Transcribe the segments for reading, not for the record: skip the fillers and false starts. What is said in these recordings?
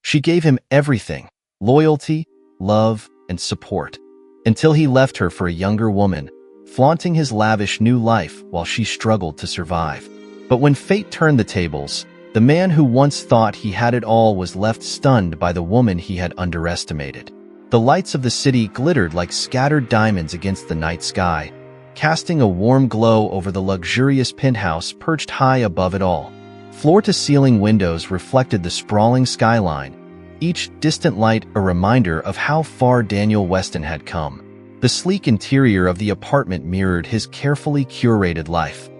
She gave him everything: loyalty, love, and support, until he left her for a younger woman, flaunting his lavish new life while she struggled to survive. But when fate turned the tables, the man who once thought he had it all was left stunned by the woman he had underestimated. The lights of the city glittered like scattered diamonds against the night sky, casting a warm glow over the luxurious penthouse perched high above it all. Floor-to-ceiling windows reflected the sprawling skyline, each distant light a reminder of how far Daniel Weston had come. The sleek interior of the apartment mirrored his carefully curated life.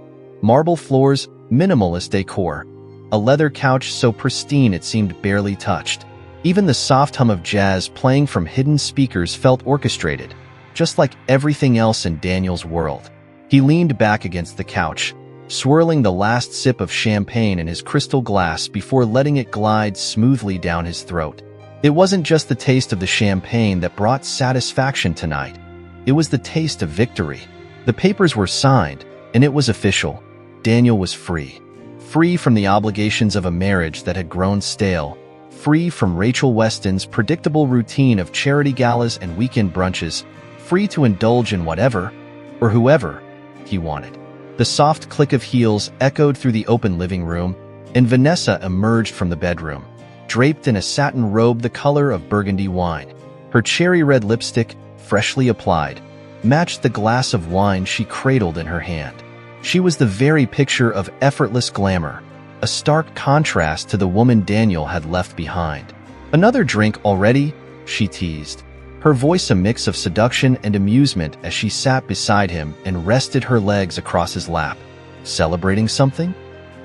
Marble floors, minimalist decor, a leather couch so pristine it seemed barely touched. Even the soft hum of jazz playing from hidden speakers felt orchestrated, just like everything else in Daniel's world. He leaned back against the couch, swirling the last sip of champagne in his crystal glass before letting it glide smoothly down his throat. It wasn't just the taste of the champagne that brought satisfaction tonight. It was the taste of victory. The papers were signed, and it was official. Daniel was free. Free from the obligations of a marriage that had grown stale. Free from Rachel Weston's predictable routine of charity galas and weekend brunches. Free to indulge in whatever, or whoever, he wanted. The soft click of heels echoed through the open living room, and Vanessa emerged from the bedroom, draped in a satin robe the color of burgundy wine. Her cherry-red lipstick, freshly applied, matched the glass of wine she cradled in her hand. She was the very picture of effortless glamour, a stark contrast to the woman Daniel had left behind. "Another drink already?" she teased, her voice a mix of seduction and amusement as she sat beside him and rested her legs across his lap. "Celebrating something?"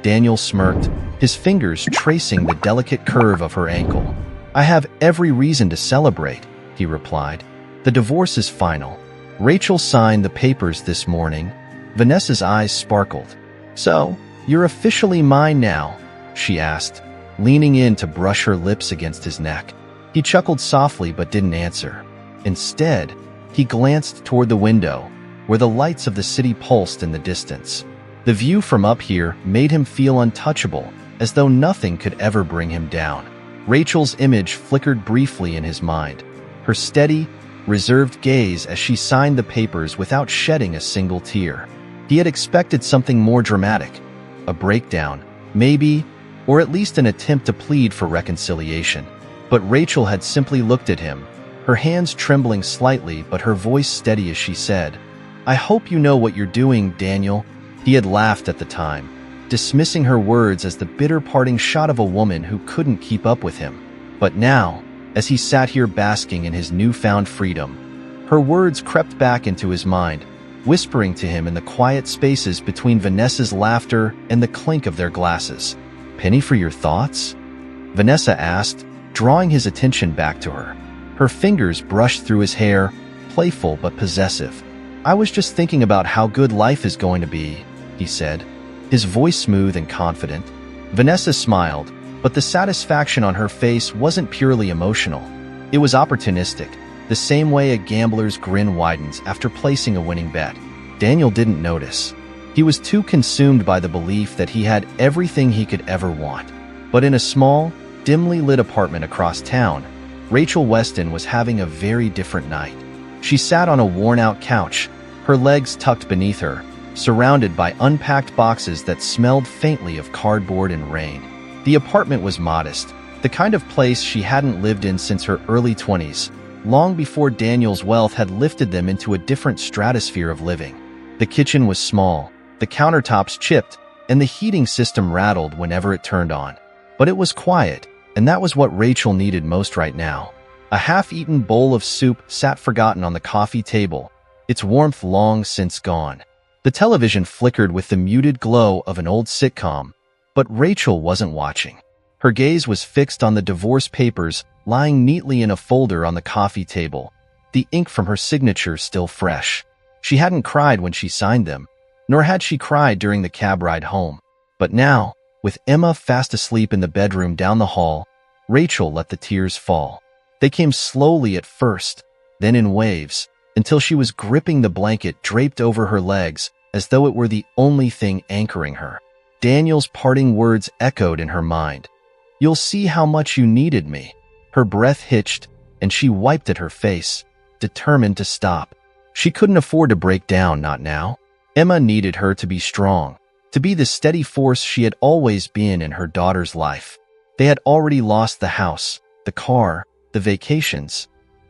Daniel smirked, his fingers tracing the delicate curve of her ankle. "I have every reason to celebrate," he replied. "The divorce is final. Rachel signed the papers this morning." Vanessa's eyes sparkled. "So, you're officially mine now?" she asked, leaning in to brush her lips against his neck. He chuckled softly but didn't answer. Instead, he glanced toward the window, where the lights of the city pulsed in the distance. The view from up here made him feel untouchable, as though nothing could ever bring him down. Rachel's image flickered briefly in his mind, her steady, reserved gaze as she signed the papers without shedding a single tear. He had expected something more dramatic, a breakdown, maybe, or at least an attempt to plead for reconciliation. But Rachel had simply looked at him, her hands trembling slightly but her voice steady as she said, "I hope you know what you're doing, Daniel." He had laughed at the time, dismissing her words as the bitter parting shot of a woman who couldn't keep up with him. But now, as he sat here basking in his newfound freedom, her words crept back into his mind, whispering to him in the quiet spaces between Vanessa's laughter and the clink of their glasses. "Penny for your thoughts?" Vanessa asked, drawing his attention back to her. Her fingers brushed through his hair, playful but possessive. "I was just thinking about how good life is going to be," he said, his voice smooth and confident. Vanessa smiled, but the satisfaction on her face wasn't purely emotional. It was opportunistic, the same way a gambler's grin widens after placing a winning bet. Daniel didn't notice. He was too consumed by the belief that he had everything he could ever want. But in a small, dimly lit apartment across town, Rachel Weston was having a very different night. She sat on a worn-out couch, her legs tucked beneath her, surrounded by unpacked boxes that smelled faintly of cardboard and rain. The apartment was modest, the kind of place she hadn't lived in since her early 20s, long before Daniel's wealth had lifted them into a different stratosphere of living. The kitchen was small, the countertops chipped, and the heating system rattled whenever it turned on. But it was quiet, and that was what Rachel needed most right now. A half-eaten bowl of soup sat forgotten on the coffee table, its warmth long since gone. The television flickered with the muted glow of an old sitcom, but Rachel wasn't watching. Her gaze was fixed on the divorce papers lying neatly in a folder on the coffee table, the ink from her signature still fresh. She hadn't cried when she signed them, nor had she cried during the cab ride home. But now, with Emma fast asleep in the bedroom down the hall, Rachel let the tears fall. They came slowly at first, then in waves, until she was gripping the blanket draped over her legs as though it were the only thing anchoring her. Daniel's parting words echoed in her mind. You'll see how much you needed me." Her breath hitched, and she wiped at her face, determined to stop. She couldn't afford to break down, not now. Emma needed her to be strong, to be the steady force she had always been in her daughter's life. They had already lost the house, the car, the vacations,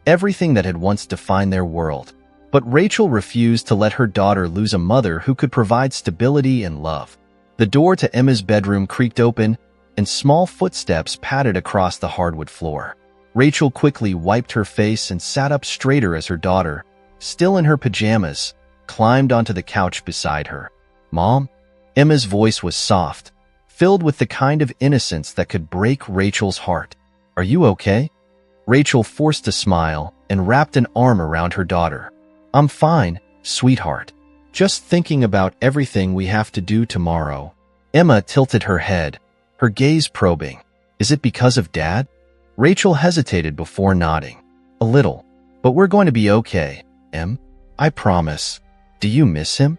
everything that had once defined their world. But Rachel refused to let her daughter lose a mother who could provide stability and love. The door to Emma's bedroom creaked open, and small footsteps padded across the hardwood floor. Rachel quickly wiped her face and sat up straighter as her daughter, still in her pajamas, climbed onto the couch beside her. "Mom?" Emma's voice was soft, filled with the kind of innocence that could break Rachel's heart. "Are you okay?" Rachel forced a smile and wrapped an arm around her daughter. "I'm fine, sweetheart. Just thinking about everything we have to do tomorrow." Emma tilted her head, her gaze probing. "Is it because of Dad?" Rachel hesitated before nodding. "A little. But we're going to be okay, Em. I promise. Do you miss him?"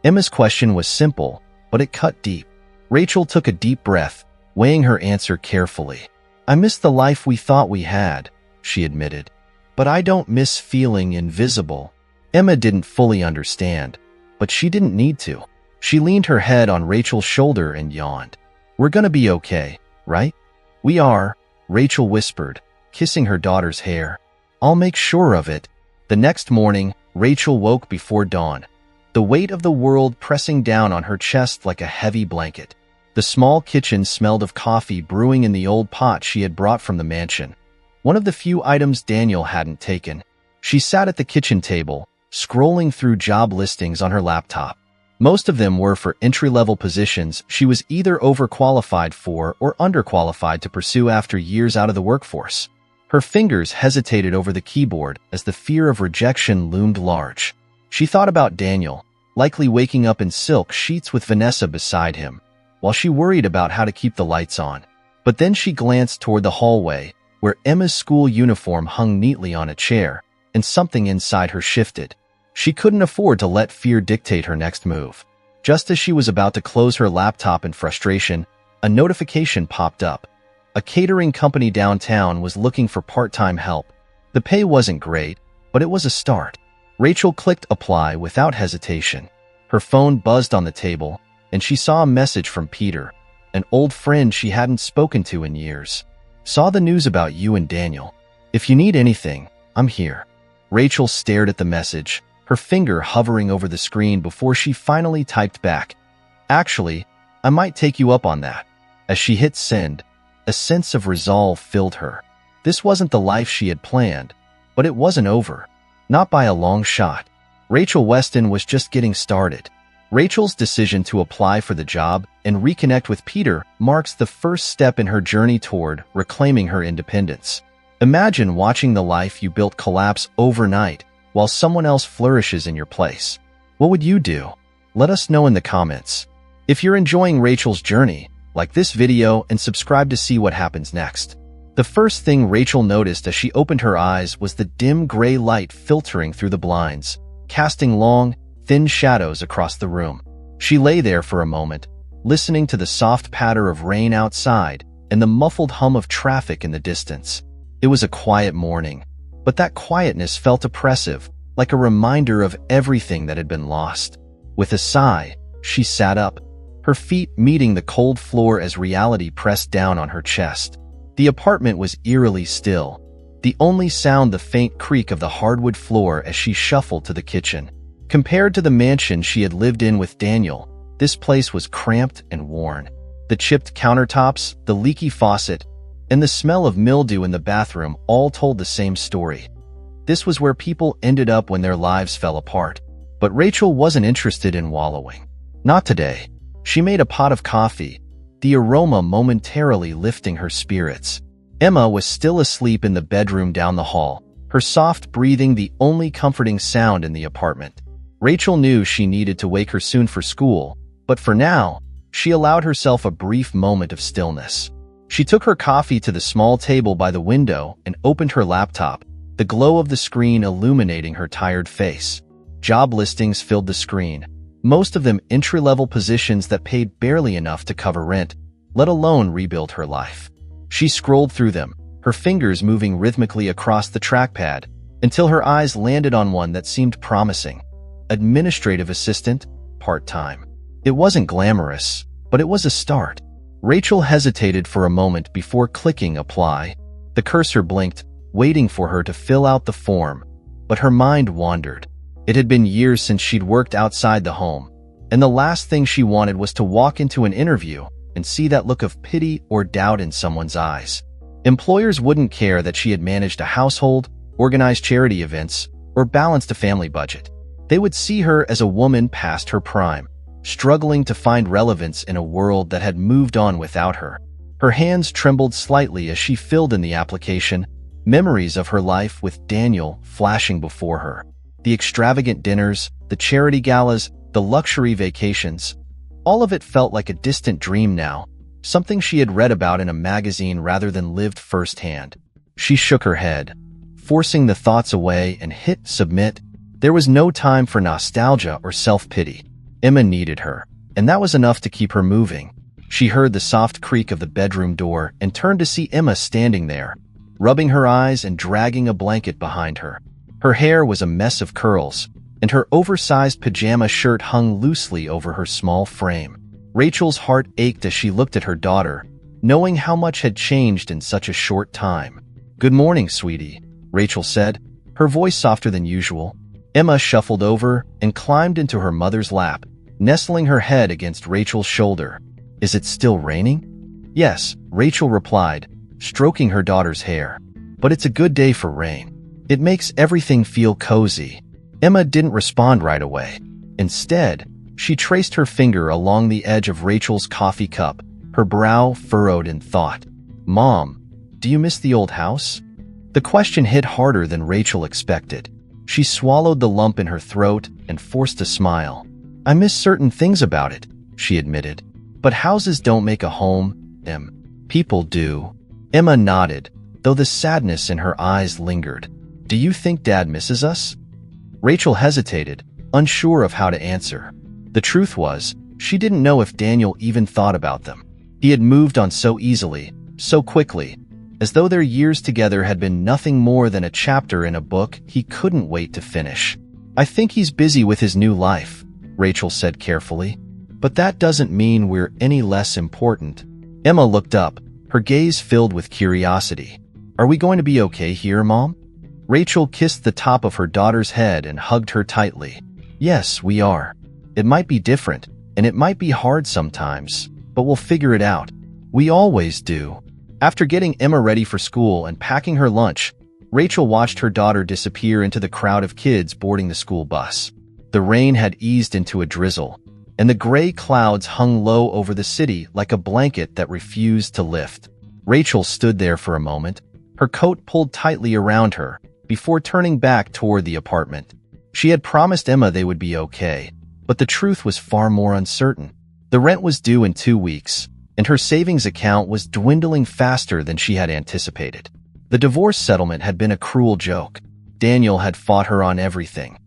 Emma's question was simple, but it cut deep. Rachel took a deep breath, weighing her answer carefully. "I miss the life we thought we had," she admitted. "But I don't miss feeling invisible." Emma didn't fully understand, but she didn't need to. She leaned her head on Rachel's shoulder and yawned. "We're gonna be okay, right?" "We are," Rachel whispered, kissing her daughter's hair. "I'll make sure of it." The next morning, Rachel woke before dawn, the weight of the world pressing down on her chest like a heavy blanket. The small kitchen smelled of coffee brewing in the old pot she had brought from the mansion, one of the few items Daniel hadn't taken. She sat at the kitchen table, scrolling through job listings on her laptop. Most of them were for entry-level positions she was either overqualified for or underqualified to pursue after years out of the workforce. Her fingers hesitated over the keyboard as the fear of rejection loomed large. She thought about Daniel, likely waking up in silk sheets with Vanessa beside him, while she worried about how to keep the lights on. But then she glanced toward the hallway, where Emma's school uniform hung neatly on a chair, and something inside her shifted. She couldn't afford to let fear dictate her next move. Just as she was about to close her laptop in frustration, a notification popped up. A catering company downtown was looking for part-time help. The pay wasn't great, but it was a start. Rachel clicked apply without hesitation. Her phone buzzed on the table, and she saw a message from Peter, an old friend she hadn't spoken to in years. "Saw the news about you and Daniel. If you need anything, I'm here." Rachel stared at the message, her finger hovering over the screen before she finally typed back, "Actually, I might take you up on that." As she hit send, a sense of resolve filled her. This wasn't the life she had planned, but it wasn't over. Not by a long shot. Rachel Weston was just getting started. Rachel's decision to apply for the job and reconnect with Peter marks the first step in her journey toward reclaiming her independence. Imagine watching the life you built collapse overnight while someone else flourishes in your place. What would you do? Let us know in the comments. If you're enjoying Rachel's journey, like this video and subscribe to see what happens next. The first thing Rachel noticed as she opened her eyes was the dim gray light filtering through the blinds, casting long, thin shadows across the room. She lay there for a moment, listening to the soft patter of rain outside and the muffled hum of traffic in the distance. It was a quiet morning, but that quietness felt oppressive, like a reminder of everything that had been lost. With a sigh, she sat up, her feet meeting the cold floor as reality pressed down on her chest. The apartment was eerily still, the only sound the faint creak of the hardwood floor as she shuffled to the kitchen. Compared to the mansion she had lived in with Daniel, this place was cramped and worn. The chipped countertops, the leaky faucet, and the smell of mildew in the bathroom all told the same story. This was where people ended up when their lives fell apart. But Rachel wasn't interested in wallowing. Not today. She made a pot of coffee, the aroma momentarily lifting her spirits. Emma was still asleep in the bedroom down the hall, her soft breathing the only comforting sound in the apartment. Rachel knew she needed to wake her soon for school, but for now, she allowed herself a brief moment of stillness. She took her coffee to the small table by the window and opened her laptop, the glow of the screen illuminating her tired face. Job listings filled the screen, most of them entry-level positions that paid barely enough to cover rent, let alone rebuild her life. She scrolled through them, her fingers moving rhythmically across the trackpad, until her eyes landed on one that seemed promising. Administrative assistant, part-time. It wasn't glamorous, but it was a start. Rachel hesitated for a moment before clicking apply. The cursor blinked, waiting for her to fill out the form, but her mind wandered. It had been years since she'd worked outside the home, and the last thing she wanted was to walk into an interview and see that look of pity or doubt in someone's eyes. Employers wouldn't care that she had managed a household, organized charity events, or balanced a family budget. They would see her as a woman past her prime, struggling to find relevance in a world that had moved on without her. Her hands trembled slightly as she filled in the application, memories of her life with Daniel flashing before her. The extravagant dinners, the charity galas, the luxury vacations, all of it felt like a distant dream now, something she had read about in a magazine rather than lived firsthand. She shook her head, forcing the thoughts away, and hit submit. There was no time for nostalgia or self-pity. Emma needed her, and that was enough to keep her moving. She heard the soft creak of the bedroom door and turned to see Emma standing there, rubbing her eyes and dragging a blanket behind her. Her hair was a mess of curls, and her oversized pajama shirt hung loosely over her small frame. Rachel's heart ached as she looked at her daughter, knowing how much had changed in such a short time. "Good morning, sweetie," Rachel said, her voice softer than usual. Emma shuffled over and climbed into her mother's lap, nestling her head against Rachel's shoulder. "Is it still raining?" "Yes," Rachel replied, stroking her daughter's hair. "But it's a good day for rain. It makes everything feel cozy." Emma didn't respond right away. Instead, she traced her finger along the edge of Rachel's coffee cup, her brow furrowed in thought. "Mom, do you miss the old house?" The question hit harder than Rachel expected. She swallowed the lump in her throat and forced a smile. "I miss certain things about it," she admitted. "But houses don't make a home, people do." Emma nodded, though the sadness in her eyes lingered. "Do you think Dad misses us?" Rachel hesitated, unsure of how to answer. The truth was, she didn't know if Daniel even thought about them. He had moved on so easily, so quickly, as though their years together had been nothing more than a chapter in a book he couldn't wait to finish. "I think he's busy with his new life," Rachel said carefully. "But that doesn't mean we're any less important." Emma looked up, her gaze filled with curiosity. "Are we going to be okay here, Mom?" Rachel kissed the top of her daughter's head and hugged her tightly. "Yes, we are. It might be different, and it might be hard sometimes, but we'll figure it out. We always do." After getting Emma ready for school and packing her lunch, Rachel watched her daughter disappear into the crowd of kids boarding the school bus. The rain had eased into a drizzle, and the gray clouds hung low over the city like a blanket that refused to lift. Rachel stood there for a moment, her coat pulled tightly around her, before turning back toward the apartment. She had promised Emma they would be okay, but the truth was far more uncertain. The rent was due in 2 weeks, and her savings account was dwindling faster than she had anticipated. The divorce settlement had been a cruel joke. Daniel had fought her on everything.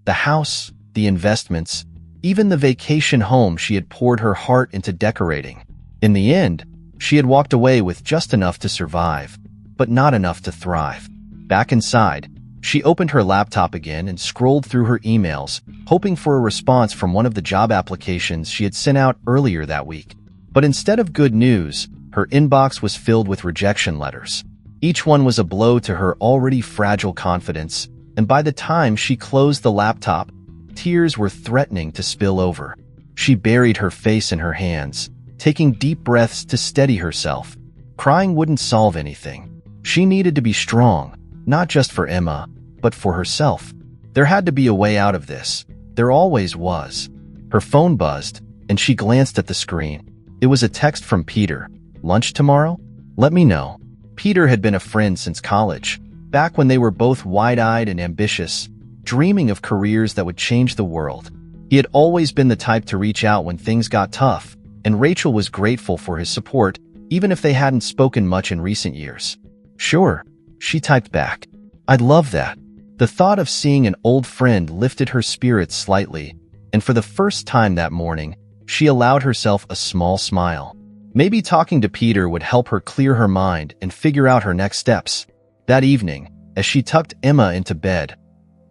The house, the investments, even the vacation home she had poured her heart into decorating. In the end, she had walked away with just enough to survive, but not enough to thrive. Back inside, she opened her laptop again and scrolled through her emails, hoping for a response from one of the job applications she had sent out earlier that week. But instead of good news, her inbox was filled with rejection letters. Each one was a blow to her already fragile confidence, and by the time she closed the laptop, tears were threatening to spill over. She buried her face in her hands, taking deep breaths to steady herself. Crying wouldn't solve anything. She needed to be strong, not just for Emma, but for herself. There had to be a way out of this. There always was. Her phone buzzed, and she glanced at the screen. It was a text from Peter. "Lunch tomorrow? Let me know." Peter had been a friend since college, back when they were both wide-eyed and ambitious, dreaming of careers that would change the world. He had always been the type to reach out when things got tough, and Rachel was grateful for his support, even if they hadn't spoken much in recent years. "Sure," she typed back. "I'd love that." The thought of seeing an old friend lifted her spirits slightly, and for the first time that morning, she allowed herself a small smile. Maybe talking to Peter would help her clear her mind and figure out her next steps. That evening, as she tucked Emma into bed,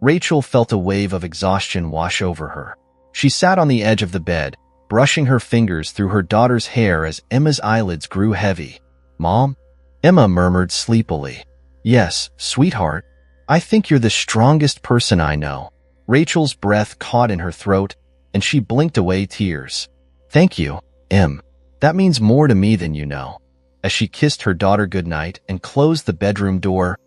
Rachel felt a wave of exhaustion wash over her. She sat on the edge of the bed, brushing her fingers through her daughter's hair as Emma's eyelids grew heavy. "Mom?" Emma murmured sleepily. "Yes, sweetheart. I think you're the strongest person I know." Rachel's breath caught in her throat, and she blinked away tears. "Thank you, Em. That means more to me than you know." As she kissed her daughter goodnight and closed the bedroom door,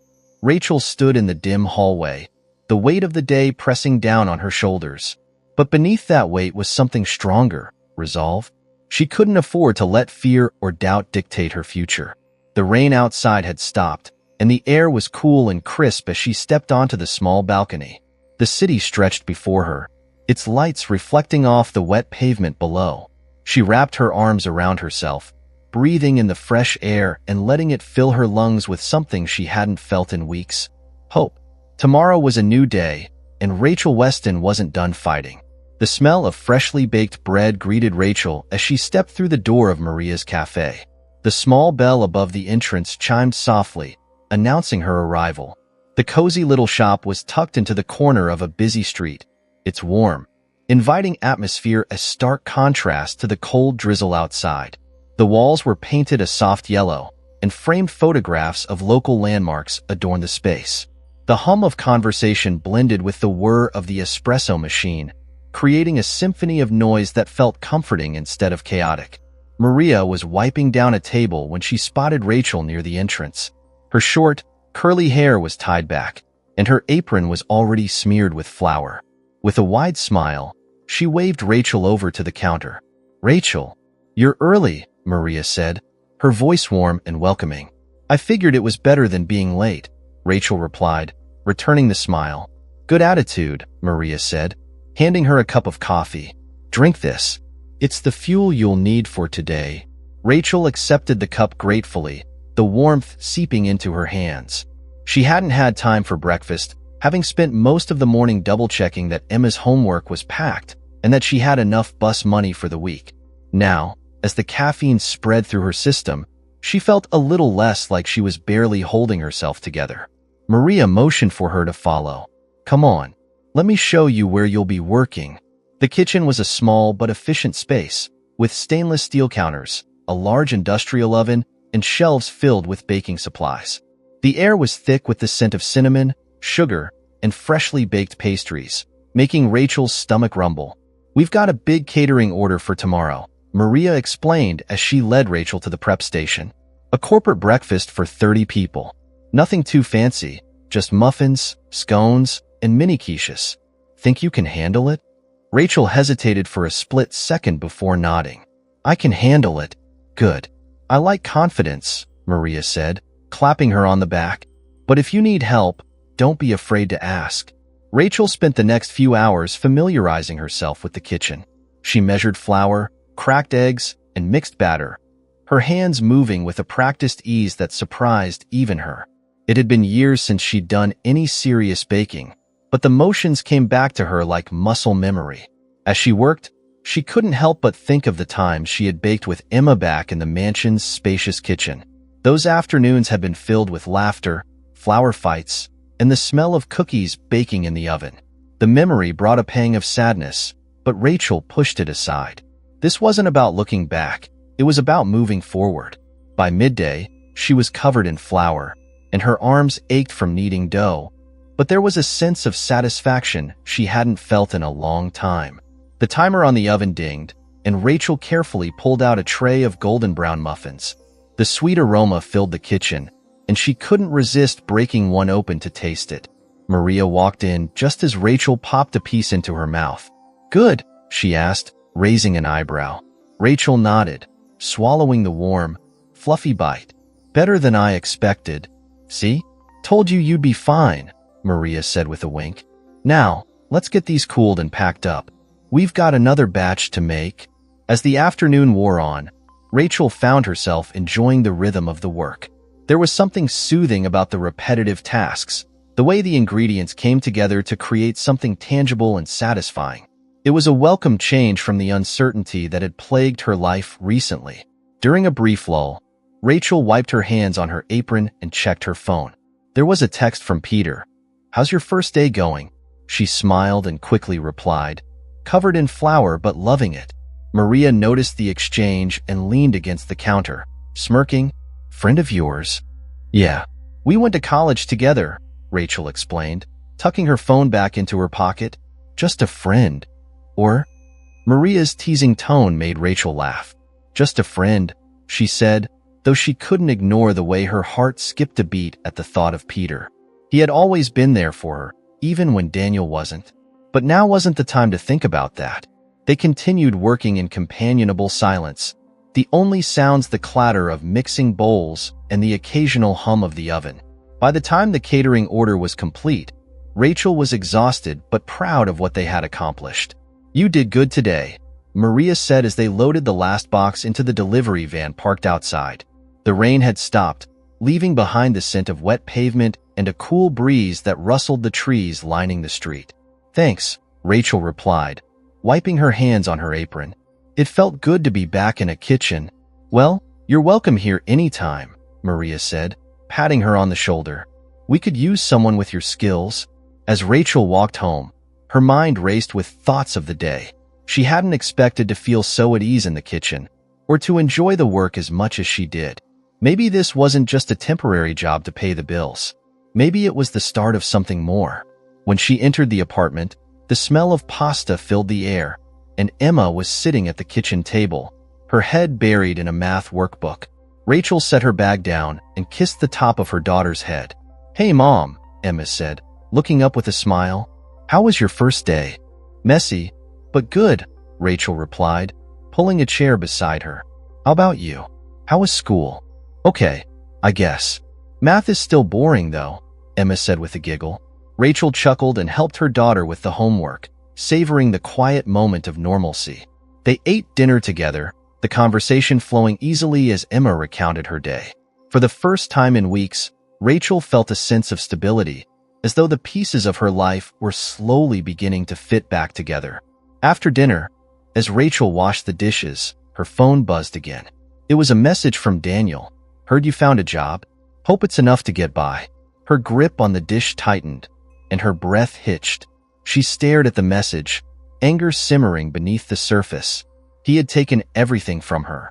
Rachel stood in the dim hallway, the weight of the day pressing down on her shoulders. But beneath that weight was something stronger, resolve. She couldn't afford to let fear or doubt dictate her future. The rain outside had stopped, and the air was cool and crisp as she stepped onto the small balcony. The city stretched before her, its lights reflecting off the wet pavement below. She wrapped her arms around herself, breathing in the fresh air and letting it fill her lungs with something she hadn't felt in weeks: hope. Tomorrow was a new day, and Rachel Weston wasn't done fighting. The smell of freshly baked bread greeted Rachel as she stepped through the door of Maria's cafe. The small bell above the entrance chimed softly, announcing her arrival. The cozy little shop was tucked into the corner of a busy street, its warm, inviting atmosphere a stark contrast to the cold drizzle outside. The walls were painted a soft yellow, and framed photographs of local landmarks adorned the space. The hum of conversation blended with the whir of the espresso machine, creating a symphony of noise that felt comforting instead of chaotic. Maria was wiping down a table when she spotted Rachel near the entrance. Her short, curly hair was tied back, and her apron was already smeared with flour. With a wide smile, she waved Rachel over to the counter. "Rachel, you're early," Maria said, her voice warm and welcoming. "I figured it was better than being late," Rachel replied, returning the smile. "Good attitude," Maria said, handing her a cup of coffee. "Drink this. It's the fuel you'll need for today." Rachel accepted the cup gratefully, the warmth seeping into her hands. She hadn't had time for breakfast, having spent most of the morning double-checking that Emma's homework was packed and that she had enough bus money for the week. Now, as the caffeine spread through her system, she felt a little less like she was barely holding herself together. Maria motioned for her to follow. "Come on. Let me show you where you'll be working." The kitchen was a small but efficient space, with stainless steel counters, a large industrial oven, and shelves filled with baking supplies. The air was thick with the scent of cinnamon, sugar, and freshly baked pastries, making Rachel's stomach rumble. "We've got a big catering order for tomorrow," Maria explained as she led Rachel to the prep station. "A corporate breakfast for 30 people. Nothing too fancy, just muffins, scones, and mini quiches. Think you can handle it?" Rachel hesitated for a split second before nodding. "I can handle it." "Good. I like confidence," Maria said, clapping her on the back. "But if you need help, don't be afraid to ask." Rachel spent the next few hours familiarizing herself with the kitchen. She measured flour, cracked eggs, and mixed batter, her hands moving with a practiced ease that surprised even her. It had been years since she'd done any serious baking, but the motions came back to her like muscle memory. As she worked, she couldn't help but think of the times she had baked with Emma back in the mansion's spacious kitchen. Those afternoons had been filled with laughter, flour fights, and the smell of cookies baking in the oven. The memory brought a pang of sadness, but Rachel pushed it aside. This wasn't about looking back, it was about moving forward. By midday, she was covered in flour, and her arms ached from kneading dough, but there was a sense of satisfaction she hadn't felt in a long time. The timer on the oven dinged, and Rachel carefully pulled out a tray of golden brown muffins. The sweet aroma filled the kitchen, and she couldn't resist breaking one open to taste it. Maria walked in just as Rachel popped a piece into her mouth. "Good?" she asked, raising an eyebrow. Rachel nodded, swallowing the warm, fluffy bite. "Better than I expected. See? Told you you'd be fine," Maria said with a wink. "Now, let's get these cooled and packed up. We've got another batch to make." As the afternoon wore on, Rachel found herself enjoying the rhythm of the work. There was something soothing about the repetitive tasks, the way the ingredients came together to create something tangible and satisfying. It was a welcome change from the uncertainty that had plagued her life recently. During a brief lull, Rachel wiped her hands on her apron and checked her phone. There was a text from Peter. "How's your first day going?" She smiled and quickly replied, "Covered in flour but loving it." Maria noticed the exchange and leaned against the counter, smirking. "Friend of yours?" "Yeah. We went to college together," Rachel explained, tucking her phone back into her pocket. "Just a friend." Or? Maria's teasing tone made Rachel laugh. "Just a friend," she said, though she couldn't ignore the way her heart skipped a beat at the thought of Peter. He had always been there for her, even when Daniel wasn't. But now wasn't the time to think about that. They continued working in companionable silence, the only sounds the clatter of mixing bowls and the occasional hum of the oven. By the time the catering order was complete, Rachel was exhausted but proud of what they had accomplished. "You did good today," Maria said as they loaded the last box into the delivery van parked outside. The rain had stopped, leaving behind the scent of wet pavement and a cool breeze that rustled the trees lining the street. "Thanks," Rachel replied, wiping her hands on her apron. It felt good to be back in a kitchen. "Well, you're welcome here anytime," Maria said, patting her on the shoulder. "We could use someone with your skills." As Rachel walked home, her mind raced with thoughts of the day. She hadn't expected to feel so at ease in the kitchen, or to enjoy the work as much as she did. Maybe this wasn't just a temporary job to pay the bills. Maybe it was the start of something more. When she entered the apartment, the smell of pasta filled the air, and Emma was sitting at the kitchen table, her head buried in a math workbook. Rachel set her bag down and kissed the top of her daughter's head. "Hey, Mom," Emma said, looking up with a smile. "How was your first day?" "Messy, but good," Rachel replied, pulling a chair beside her. "How about you? How was school?" "Okay, I guess. Math is still boring, though," Emma said with a giggle. Rachel chuckled and helped her daughter with the homework, savoring the quiet moment of normalcy. They ate dinner together, the conversation flowing easily as Emma recounted her day. For the first time in weeks, Rachel felt a sense of stability, as though the pieces of her life were slowly beginning to fit back together. After dinner, as Rachel washed the dishes, her phone buzzed again. It was a message from Daniel. "Heard you found a job. Hope it's enough to get by." Her grip on the dish tightened, and her breath hitched. She stared at the message, anger simmering beneath the surface. He had taken everything from her.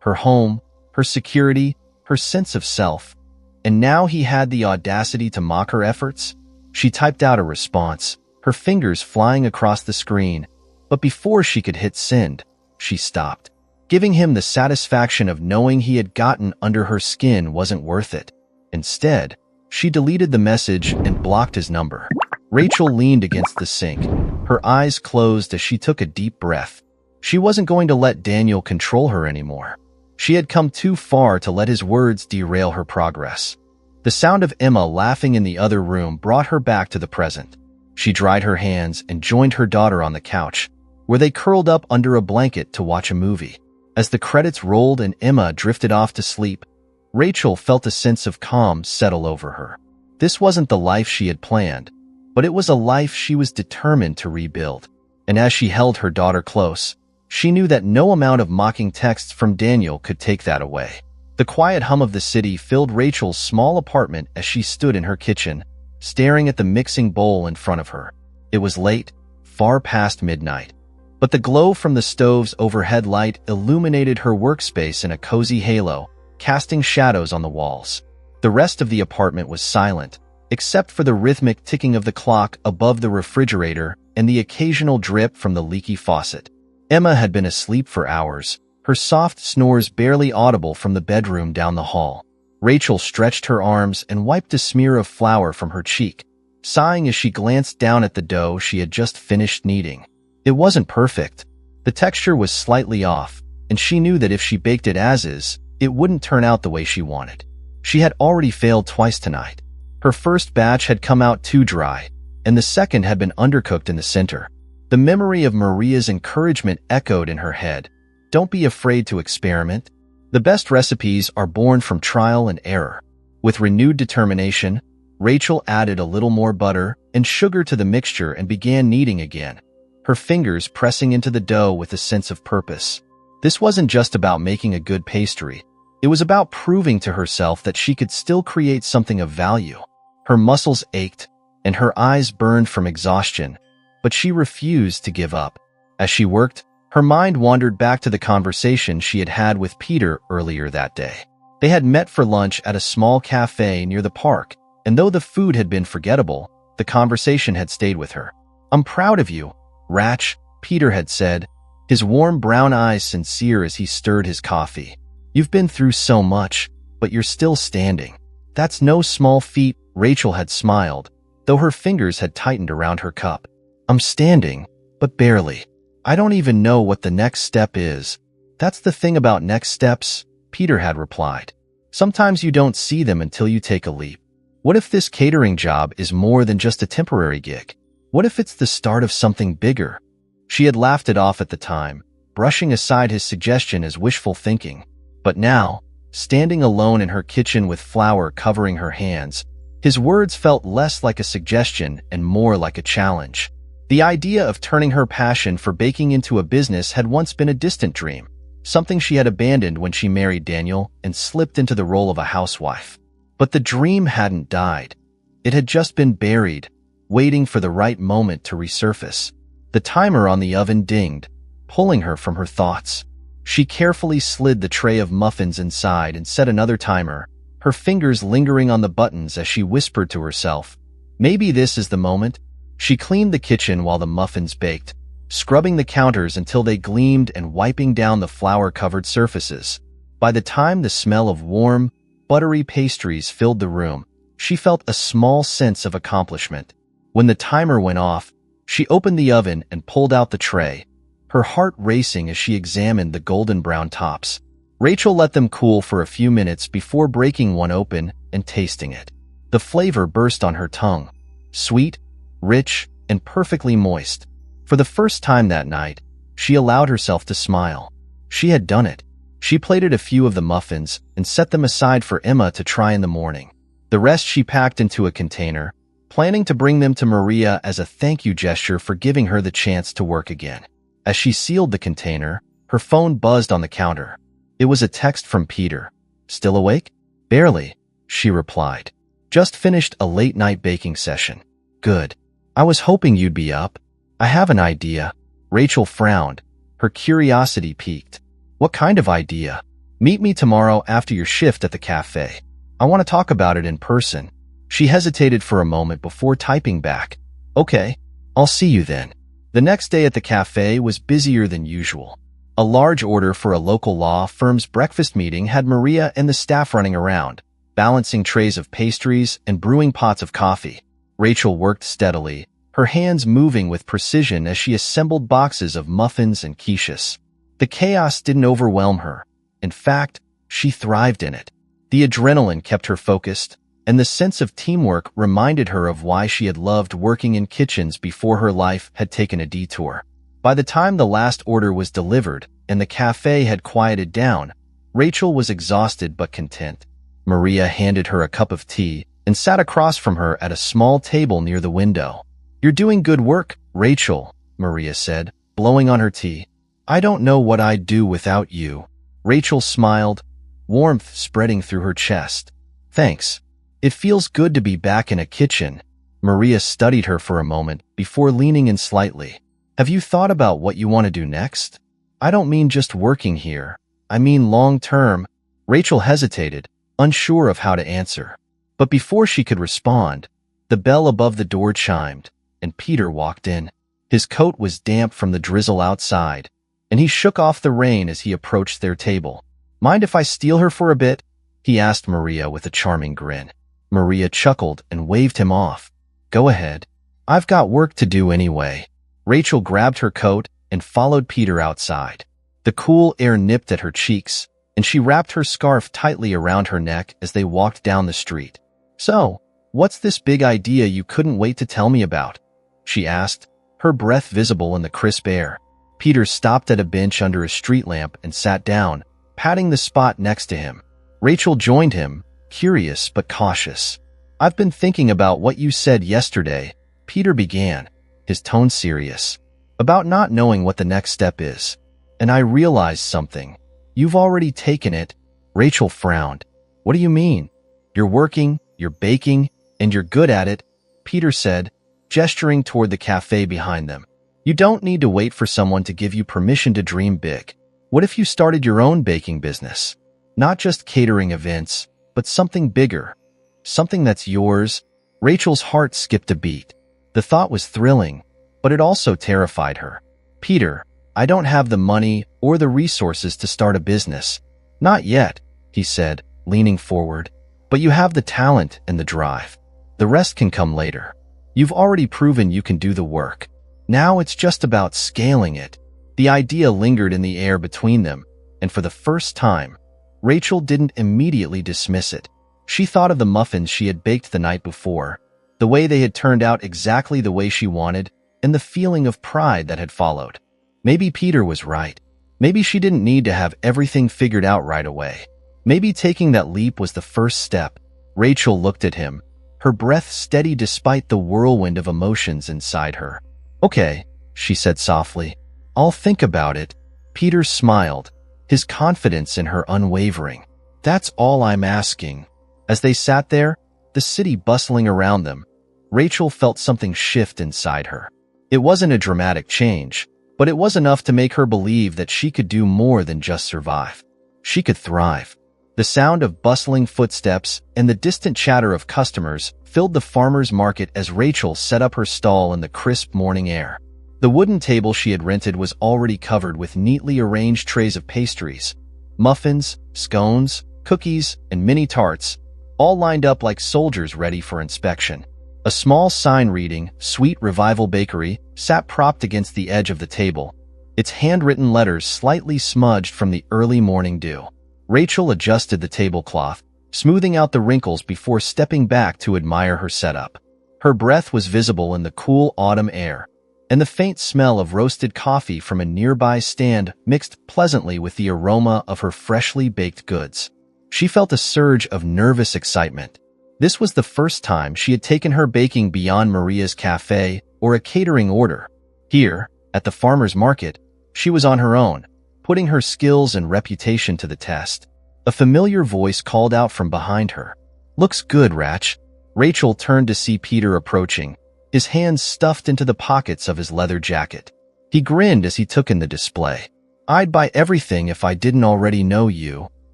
Her home, her security, her sense of self. And now he had the audacity to mock her efforts? She typed out a response, her fingers flying across the screen. But before she could hit send, she stopped. Giving him the satisfaction of knowing he had gotten under her skin wasn't worth it. Instead, she deleted the message and blocked his number. Rachel leaned against the sink, her eyes closed as she took a deep breath. She wasn't going to let Daniel control her anymore. She had come too far to let his words derail her progress. The sound of Emma laughing in the other room brought her back to the present. She dried her hands and joined her daughter on the couch, where they curled up under a blanket to watch a movie. As the credits rolled and Emma drifted off to sleep, Rachel felt a sense of calm settle over her. This wasn't the life she had planned, but it was a life she was determined to rebuild. And as she held her daughter close, she knew that no amount of mocking texts from Daniel could take that away. The quiet hum of the city filled Rachel's small apartment as she stood in her kitchen, staring at the mixing bowl in front of her. It was late, far past midnight, but the glow from the stove's overhead light illuminated her workspace in a cozy halo, casting shadows on the walls. The rest of the apartment was silent, except for the rhythmic ticking of the clock above the refrigerator and the occasional drip from the leaky faucet. Emma had been asleep for hours, her soft snores barely audible from the bedroom down the hall. Rachel stretched her arms and wiped a smear of flour from her cheek, sighing as she glanced down at the dough she had just finished kneading. It wasn't perfect. The texture was slightly off, and she knew that if she baked it as is, it wouldn't turn out the way she wanted. She had already failed twice tonight. Her first batch had come out too dry, and the second had been undercooked in the center. The memory of Maria's encouragement echoed in her head. Don't be afraid to experiment. The best recipes are born from trial and error. With renewed determination, Rachel added a little more butter and sugar to the mixture and began kneading again, her fingers pressing into the dough with a sense of purpose. This wasn't just about making a good pastry. It was about proving to herself that she could still create something of value. Her muscles ached, and her eyes burned from exhaustion, but she refused to give up. As she worked, her mind wandered back to the conversation she had had with Peter earlier that day. They had met for lunch at a small cafe near the park, and though the food had been forgettable, the conversation had stayed with her. "I'm proud of you, Rach," Peter had said, his warm brown eyes sincere as he stirred his coffee. "You've been through so much, but you're still standing. That's no small feat," Rachel had smiled, though her fingers had tightened around her cup. "I'm standing, but barely. I don't even know what the next step is." "That's the thing about next steps," Peter had replied. "Sometimes you don't see them until you take a leap. What if this catering job is more than just a temporary gig? What if it's the start of something bigger?" She had laughed it off at the time, brushing aside his suggestion as wishful thinking. But now, standing alone in her kitchen with flour covering her hands, his words felt less like a suggestion and more like a challenge. The idea of turning her passion for baking into a business had once been a distant dream, something she had abandoned when she married Daniel and slipped into the role of a housewife. But the dream hadn't died. It had just been buried, waiting for the right moment to resurface. The timer on the oven dinged, pulling her from her thoughts. She carefully slid the tray of muffins inside and set another timer, her fingers lingering on the buttons as she whispered to herself, "Maybe this is the moment." She cleaned the kitchen while the muffins baked, scrubbing the counters until they gleamed and wiping down the flour-covered surfaces. By the time the smell of warm, buttery pastries filled the room, she felt a small sense of accomplishment. When the timer went off, she opened the oven and pulled out the tray, her heart racing as she examined the golden brown tops. Rachel let them cool for a few minutes before breaking one open and tasting it. The flavor burst on her tongue, sweet, rich, and perfectly moist. For the first time that night, she allowed herself to smile. She had done it. She plated a few of the muffins and set them aside for Emma to try in the morning. The rest she packed into a container, planning to bring them to Maria as a thank you gesture for giving her the chance to work again. As she sealed the container, her phone buzzed on the counter. It was a text from Peter. "Still awake?" "Barely," she replied. "Just finished a late-night baking session." "Good. I was hoping you'd be up." "I have an idea." Rachel frowned, her curiosity piqued. "What kind of idea?" "Meet me tomorrow after your shift at the cafe. I want to talk about it in person." She hesitated for a moment before typing back, "Okay, I'll see you then." The next day at the cafe was busier than usual. A large order for a local law firm's breakfast meeting had Maria and the staff running around, balancing trays of pastries and brewing pots of coffee. Rachel worked steadily, her hands moving with precision as she assembled boxes of muffins and quiches. The chaos didn't overwhelm her. In fact, she thrived in it. The adrenaline kept her focused, and the sense of teamwork reminded her of why she had loved working in kitchens before her life had taken a detour. By the time the last order was delivered and the cafe had quieted down, Rachel was exhausted but content. Maria handed her a cup of tea and sat across from her at a small table near the window. "You're doing good work, Rachel," Maria said, blowing on her tea. "I don't know what I'd do without you." Rachel smiled, warmth spreading through her chest. "Thanks. It feels good to be back in a kitchen." Maria studied her for a moment before leaning in slightly. "Have you thought about what you want to do next?" "I don't mean just working here. I mean long-term." Rachel hesitated, unsure of how to answer. But before she could respond, the bell above the door chimed, and Peter walked in. His coat was damp from the drizzle outside, and he shook off the rain as he approached their table. "Mind if I steal her for a bit?" he asked Maria with a charming grin. Maria chuckled and waved him off. "Go ahead. I've got work to do anyway." Rachel grabbed her coat and followed Peter outside. The cool air nipped at her cheeks, and she wrapped her scarf tightly around her neck as they walked down the street. "So, what's this big idea you couldn't wait to tell me about?" she asked, her breath visible in the crisp air. Peter stopped at a bench under a street lamp and sat down, patting the spot next to him. Rachel joined him, curious but cautious. "I've been thinking about what you said yesterday," Peter began, his tone serious, "about not knowing what the next step is." And I realized something. You've already taken it. Rachel frowned. What do you mean? You're working, you're baking, and you're good at it, Peter said, gesturing toward the cafe behind them. You don't need to wait for someone to give you permission to dream big. What if you started your own baking business? Not just catering events, but something bigger. Something that's yours. Rachel's heart skipped a beat. The thought was thrilling, but it also terrified her. Peter, I don't have the money or the resources to start a business. Not yet, he said, leaning forward. But you have the talent and the drive. The rest can come later. You've already proven you can do the work. Now it's just about scaling it. The idea lingered in the air between them, and for the first time, Rachel didn't immediately dismiss it. She thought of the muffins she had baked the night before, the way they had turned out exactly the way she wanted, and the feeling of pride that had followed. Maybe Peter was right. Maybe she didn't need to have everything figured out right away. Maybe taking that leap was the first step. Rachel looked at him, her breath steady despite the whirlwind of emotions inside her. Okay, she said softly. I'll think about it. Peter smiled, his confidence in her unwavering. That's all I'm asking. As they sat there, the city bustling around them, Rachel felt something shift inside her. It wasn't a dramatic change, but it was enough to make her believe that she could do more than just survive. She could thrive. The sound of bustling footsteps and the distant chatter of customers filled the farmer's market as Rachel set up her stall in the crisp morning air. The wooden table she had rented was already covered with neatly arranged trays of pastries, muffins, scones, cookies, and mini tarts, all lined up like soldiers ready for inspection. A small sign reading, Sweet Revival Bakery, sat propped against the edge of the table, its handwritten letters slightly smudged from the early morning dew. Rachel adjusted the tablecloth, smoothing out the wrinkles before stepping back to admire her setup. Her breath was visible in the cool autumn air, and the faint smell of roasted coffee from a nearby stand mixed pleasantly with the aroma of her freshly baked goods. She felt a surge of nervous excitement. This was the first time she had taken her baking beyond Maria's cafe or a catering order. Here, at the farmer's market, she was on her own, putting her skills and reputation to the test. A familiar voice called out from behind her. Looks good, Rach. Rachel turned to see Peter approaching, his hands stuffed into the pockets of his leather jacket. He grinned as he took in the display. I'd buy everything if I didn't already know you.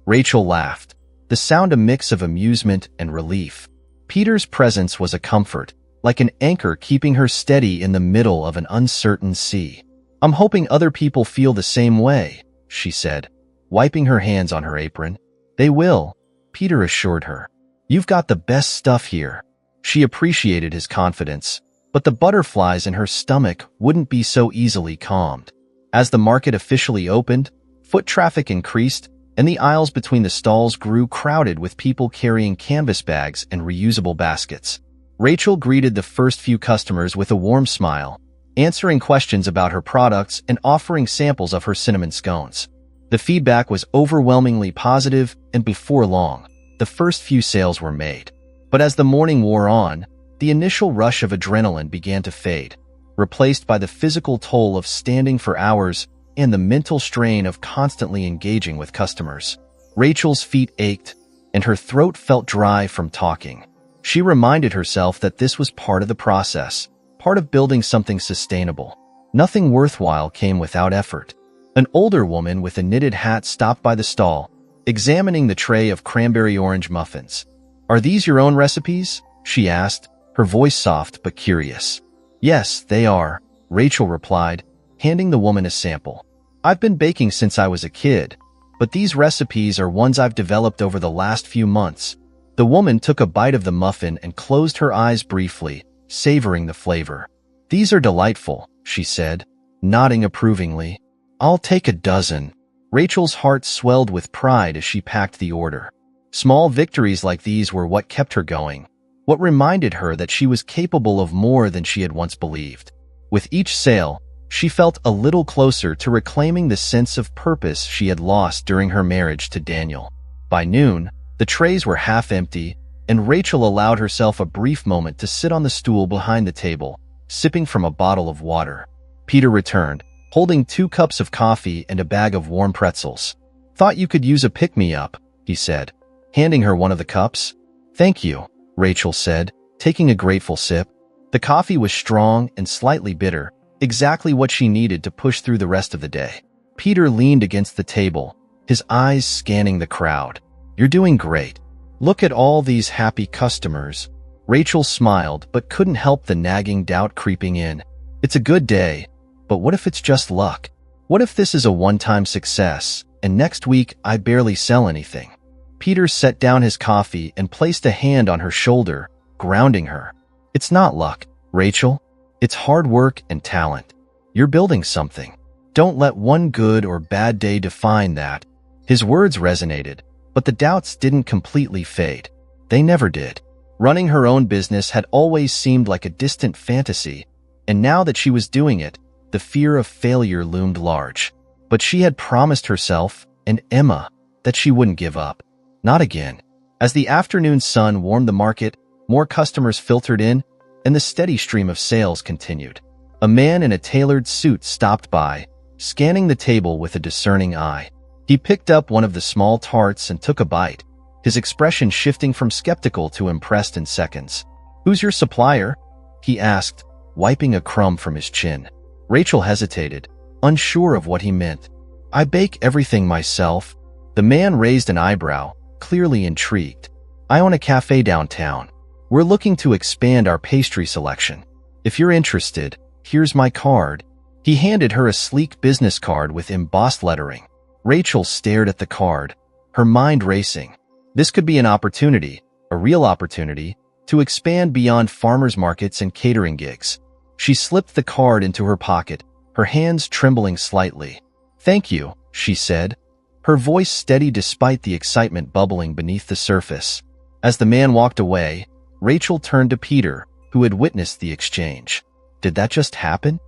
Rachel laughed, the sound a mix of amusement and relief. Peter's presence was a comfort, like an anchor keeping her steady in the middle of an uncertain sea. I'm hoping other people feel the same way, she said, wiping her hands on her apron. They will, Peter assured her. You've got the best stuff here. She appreciated his confidence, but the butterflies in her stomach wouldn't be so easily calmed. As the market officially opened, foot traffic increased, and the aisles between the stalls grew crowded with people carrying canvas bags and reusable baskets. Rachel greeted the first few customers with a warm smile, answering questions about her products and offering samples of her cinnamon scones. The feedback was overwhelmingly positive, and before long, the first few sales were made. But as the morning wore on, the initial rush of adrenaline began to fade, replaced by the physical toll of standing for hours and the mental strain of constantly engaging with customers. Rachel's feet ached, and her throat felt dry from talking. She reminded herself that this was part of the process, part of building something sustainable. Nothing worthwhile came without effort. An older woman with a knitted hat stopped by the stall, examining the tray of cranberry orange muffins. Are these your own recipes? She asked, her voice soft but curious. Yes, they are, Rachel replied, handing the woman a sample. I've been baking since I was a kid, but these recipes are ones I've developed over the last few months. The woman took a bite of the muffin and closed her eyes briefly, savoring the flavor. These are delightful, she said, nodding approvingly. I'll take a dozen. Rachel's heart swelled with pride as she packed the order. Small victories like these were what kept her going, what reminded her that she was capable of more than she had once believed. With each sale, she felt a little closer to reclaiming the sense of purpose she had lost during her marriage to Daniel. By noon, the trays were half empty, and Rachel allowed herself a brief moment to sit on the stool behind the table, sipping from a bottle of water. Peter returned, holding 2 cups of coffee and a bag of warm pretzels. "Thought you could use a pick-me-up," he said, handing her one of the cups. "Thank you," Rachel said, taking a grateful sip. The coffee was strong and slightly bitter, exactly what she needed to push through the rest of the day. Peter leaned against the table, his eyes scanning the crowd. "You're doing great. Look at all these happy customers." Rachel smiled, but couldn't help the nagging doubt creeping in. "It's a good day, but what if it's just luck? What if this is a one-time success, and next week I barely sell anything?" Peter set down his coffee and placed a hand on her shoulder, grounding her. "It's not luck, Rachel. It's hard work and talent. You're building something. Don't let one good or bad day define that." His words resonated, but the doubts didn't completely fade. They never did. Running her own business had always seemed like a distant fantasy, and now that she was doing it, the fear of failure loomed large. But she had promised herself, and Emma, that she wouldn't give up. Not again. As the afternoon sun warmed the market, more customers filtered in, and the steady stream of sales continued. A man in a tailored suit stopped by, scanning the table with a discerning eye. He picked up one of the small tarts and took a bite, his expression shifting from skeptical to impressed in seconds. "Who's your supplier?" he asked, wiping a crumb from his chin. Rachel hesitated, unsure of what he meant. "I bake everything myself." The man raised an eyebrow, clearly intrigued. "I own a cafe downtown. We're looking to expand our pastry selection. If you're interested, here's my card." He handed her a sleek business card with embossed lettering. Rachel stared at the card, her mind racing. This could be an opportunity, a real opportunity, to expand beyond farmers markets and catering gigs. She slipped the card into her pocket, her hands trembling slightly. "Thank you," she said, her voice steady despite the excitement bubbling beneath the surface. As the man walked away, Rachel turned to Peter, who had witnessed the exchange. "Did that just happen?"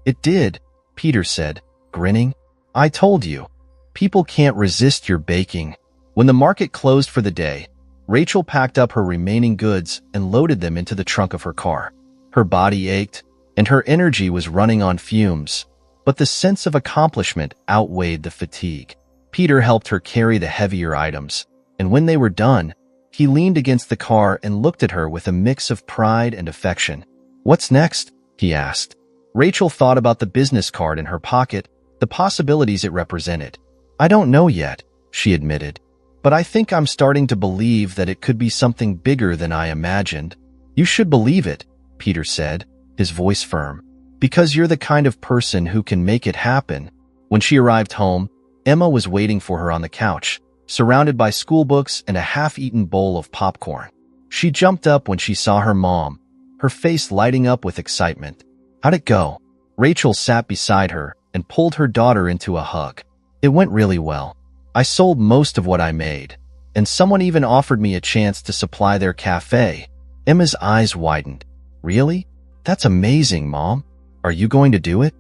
"It did," Peter said, grinning. "I told you. People can't resist your baking." When the market closed for the day, Rachel packed up her remaining goods and loaded them into the trunk of her car. Her body ached, and her energy was running on fumes, but the sense of accomplishment outweighed the fatigue. Peter helped her carry the heavier items, and when they were done, he leaned against the car and looked at her with a mix of pride and affection. "What's next?" he asked. Rachel thought about the business card in her pocket, the possibilities it represented. "I don't know yet," she admitted, "but I think I'm starting to believe that it could be something bigger than I imagined." "You should believe it," Peter said, his voice firm, "because you're the kind of person who can make it happen." When she arrived home, Emma was waiting for her on the couch, surrounded by school books and a half-eaten bowl of popcorn. She jumped up when she saw her mom, her face lighting up with excitement. "How'd it go?" Rachel sat beside her and pulled her daughter into a hug. "It went really well. I sold most of what I made, and someone even offered me a chance to supply their cafe." Emma's eyes widened. "Really? That's amazing, Mom. Are you going to do it?"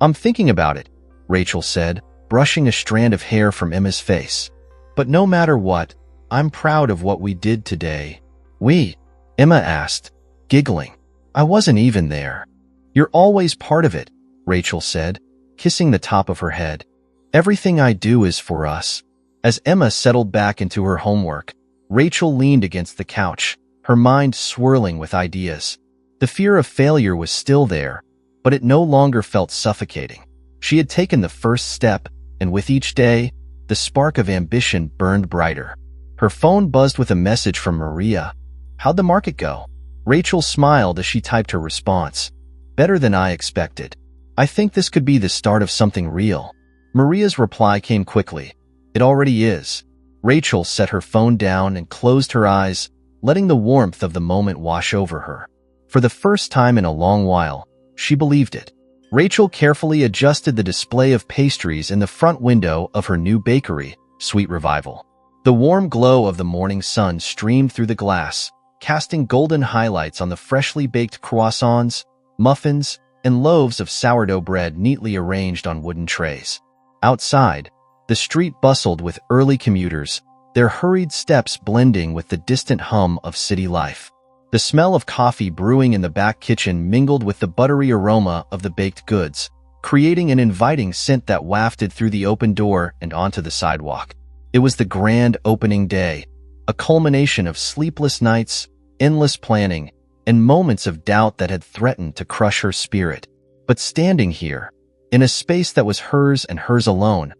"I'm thinking about it," Rachel said, brushing a strand of hair from Emma's face. "But no matter what, I'm proud of what we did today." "We?" Emma asked, giggling. "I wasn't even there." "You're always part of it," Rachel said, kissing the top of her head. "Everything I do is for us." As Emma settled back into her homework, Rachel leaned against the couch, her mind swirling with ideas. The fear of failure was still there, but it no longer felt suffocating. She had taken the first step, and with each day, the spark of ambition burned brighter. Her phone buzzed with a message from Maria. "How'd the market go?" Rachel smiled as she typed her response. "Better than I expected. I think this could be the start of something real." Maria's reply came quickly. "It already is." Rachel set her phone down and closed her eyes, letting the warmth of the moment wash over her. For the first time in a long while, she believed it. Rachel carefully adjusted the display of pastries in the front window of her new bakery, Sweet Revival. The warm glow of the morning sun streamed through the glass, casting golden highlights on the freshly baked croissants, muffins, and loaves of sourdough bread neatly arranged on wooden trays. Outside, the street bustled with early commuters, their hurried steps blending with the distant hum of city life. The smell of coffee brewing in the back kitchen mingled with the buttery aroma of the baked goods, creating an inviting scent that wafted through the open door and onto the sidewalk. It was the grand opening day, a culmination of sleepless nights, endless planning, and moments of doubt that had threatened to crush her spirit. But standing here, in a space that was hers and hers alone,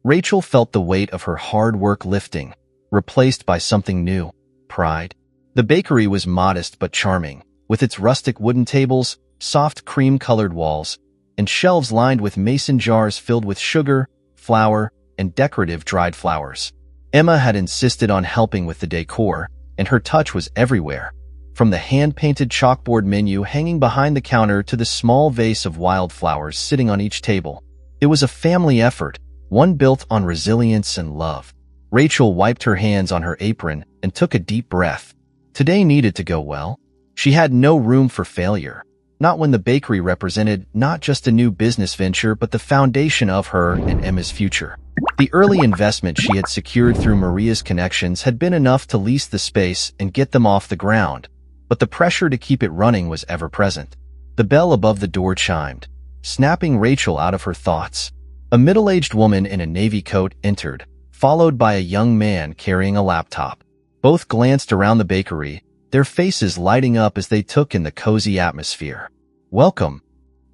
Rachel felt the weight of her hard work lifting, replaced by something new: pride. The bakery was modest but charming, with its rustic wooden tables, soft cream-colored walls, and shelves lined with mason jars filled with sugar, flour, and decorative dried flowers. Emma had insisted on helping with the decor, and her touch was everywhere, from the hand-painted chalkboard menu hanging behind the counter to the small vase of wildflowers sitting on each table. It was a family effort, one built on resilience and love. Rachel wiped her hands on her apron and took a deep breath. Today needed to go well. She had no room for failure, not when the bakery represented not just a new business venture but the foundation of her and Emma's future. The early investment she had secured through Maria's connections had been enough to lease the space and get them off the ground, but the pressure to keep it running was ever present. The bell above the door chimed, snapping Rachel out of her thoughts. A middle-aged woman in a navy coat entered, followed by a young man carrying a laptop. Both glanced around the bakery, their faces lighting up as they took in the cozy atmosphere. "Welcome,"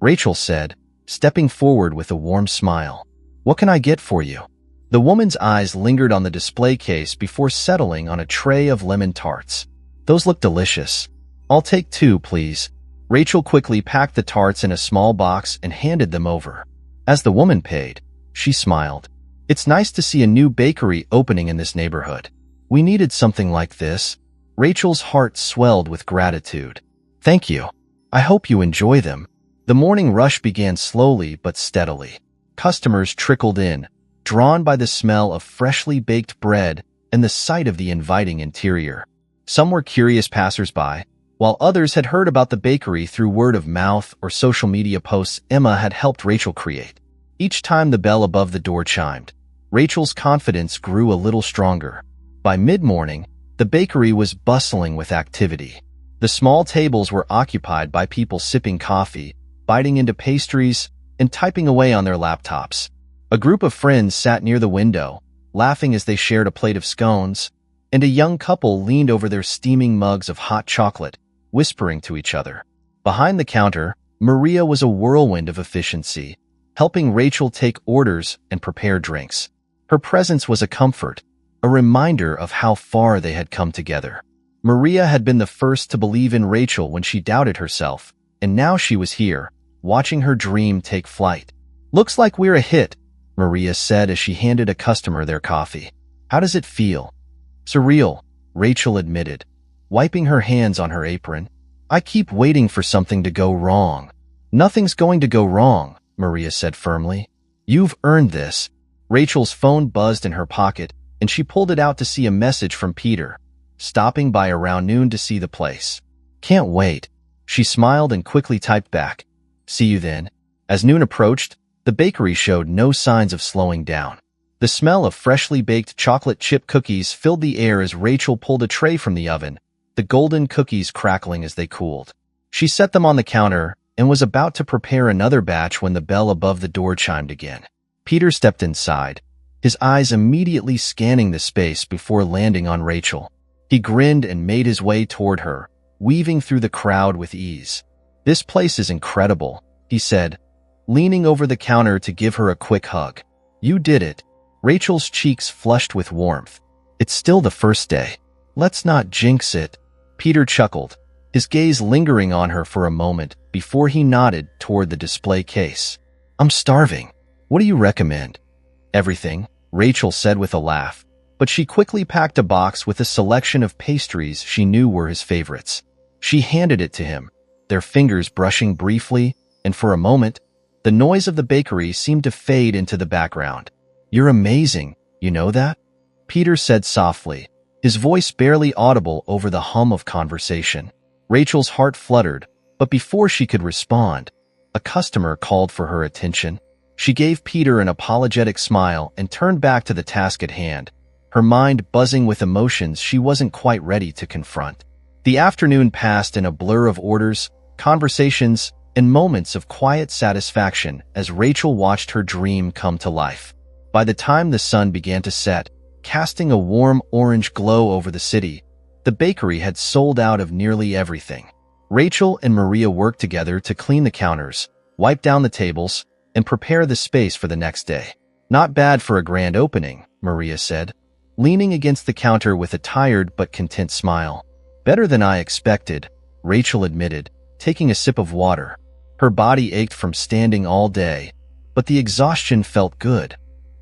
Rachel said, stepping forward with a warm smile. "What can I get for you?" The woman's eyes lingered on the display case before settling on a tray of lemon tarts. "Those look delicious. I'll take 2, please." Rachel quickly packed the tarts in a small box and handed them over. As the woman paid, she smiled. "It's nice to see a new bakery opening in this neighborhood. We needed something like this." Rachel's heart swelled with gratitude. "Thank you. I hope you enjoy them." The morning rush began slowly but steadily. Customers trickled in, drawn by the smell of freshly baked bread and the sight of the inviting interior. Some were curious passers-by, while others had heard about the bakery through word of mouth or social media posts Emma had helped Rachel create. Each time the bell above the door chimed, Rachel's confidence grew a little stronger. By mid-morning, the bakery was bustling with activity. The small tables were occupied by people sipping coffee, biting into pastries, and typing away on their laptops. A group of friends sat near the window, laughing as they shared a plate of scones, and a young couple leaned over their steaming mugs of hot chocolate, whispering to each other. Behind the counter, Maria was a whirlwind of efficiency, helping Rachel take orders and prepare drinks. Her presence was a comfort, a reminder of how far they had come together. Maria had been the first to believe in Rachel when she doubted herself, and now she was here, watching her dream take flight. "Looks like we're a hit," Maria said as she handed a customer their coffee. "How does it feel?" "Surreal," Rachel admitted, wiping her hands on her apron. "I keep waiting for something to go wrong." "Nothing's going to go wrong," Maria said firmly. "You've earned this." Rachel's phone buzzed in her pocket, and she pulled it out to see a message from Peter, stopping by around noon to see the place. "Can't wait." She smiled and quickly typed back, "See you then." As noon approached, the bakery showed no signs of slowing down. The smell of freshly baked chocolate chip cookies filled the air as Rachel pulled a tray from the oven, the golden cookies crackling as they cooled. She set them on the counter and was about to prepare another batch when the bell above the door chimed again. Peter stepped inside, his eyes immediately scanning the space before landing on Rachel. He grinned and made his way toward her, weaving through the crowd with ease. "This place is incredible," he said, leaning over the counter to give her a quick hug. "You did it." Rachel's cheeks flushed with warmth. "It's still the first day. Let's not jinx it." Peter chuckled, his gaze lingering on her for a moment before he nodded toward the display case. "I'm starving. What do you recommend?" "Everything," Rachel said with a laugh, but she quickly packed a box with a selection of pastries she knew were his favorites. She handed it to him, their fingers brushing briefly, and for a moment, the noise of the bakery seemed to fade into the background. "You're amazing, you know that?" Peter said softly, his voice barely audible over the hum of conversation. Rachel's heart fluttered, but before she could respond, a customer called for her attention. She gave Peter an apologetic smile and turned back to the task at hand, her mind buzzing with emotions she wasn't quite ready to confront. The afternoon passed in a blur of orders, conversations, and moments of quiet satisfaction as Rachel watched her dream come to life. By the time the sun began to set, casting a warm orange glow over the city, the bakery had sold out of nearly everything. Rachel and Maria worked together to clean the counters, wipe down the tables, and prepare the space for the next day. "Not bad for a grand opening," Maria said, leaning against the counter with a tired but content smile. "Better than I expected," Rachel admitted, taking a sip of water. Her body ached from standing all day, but the exhaustion felt good,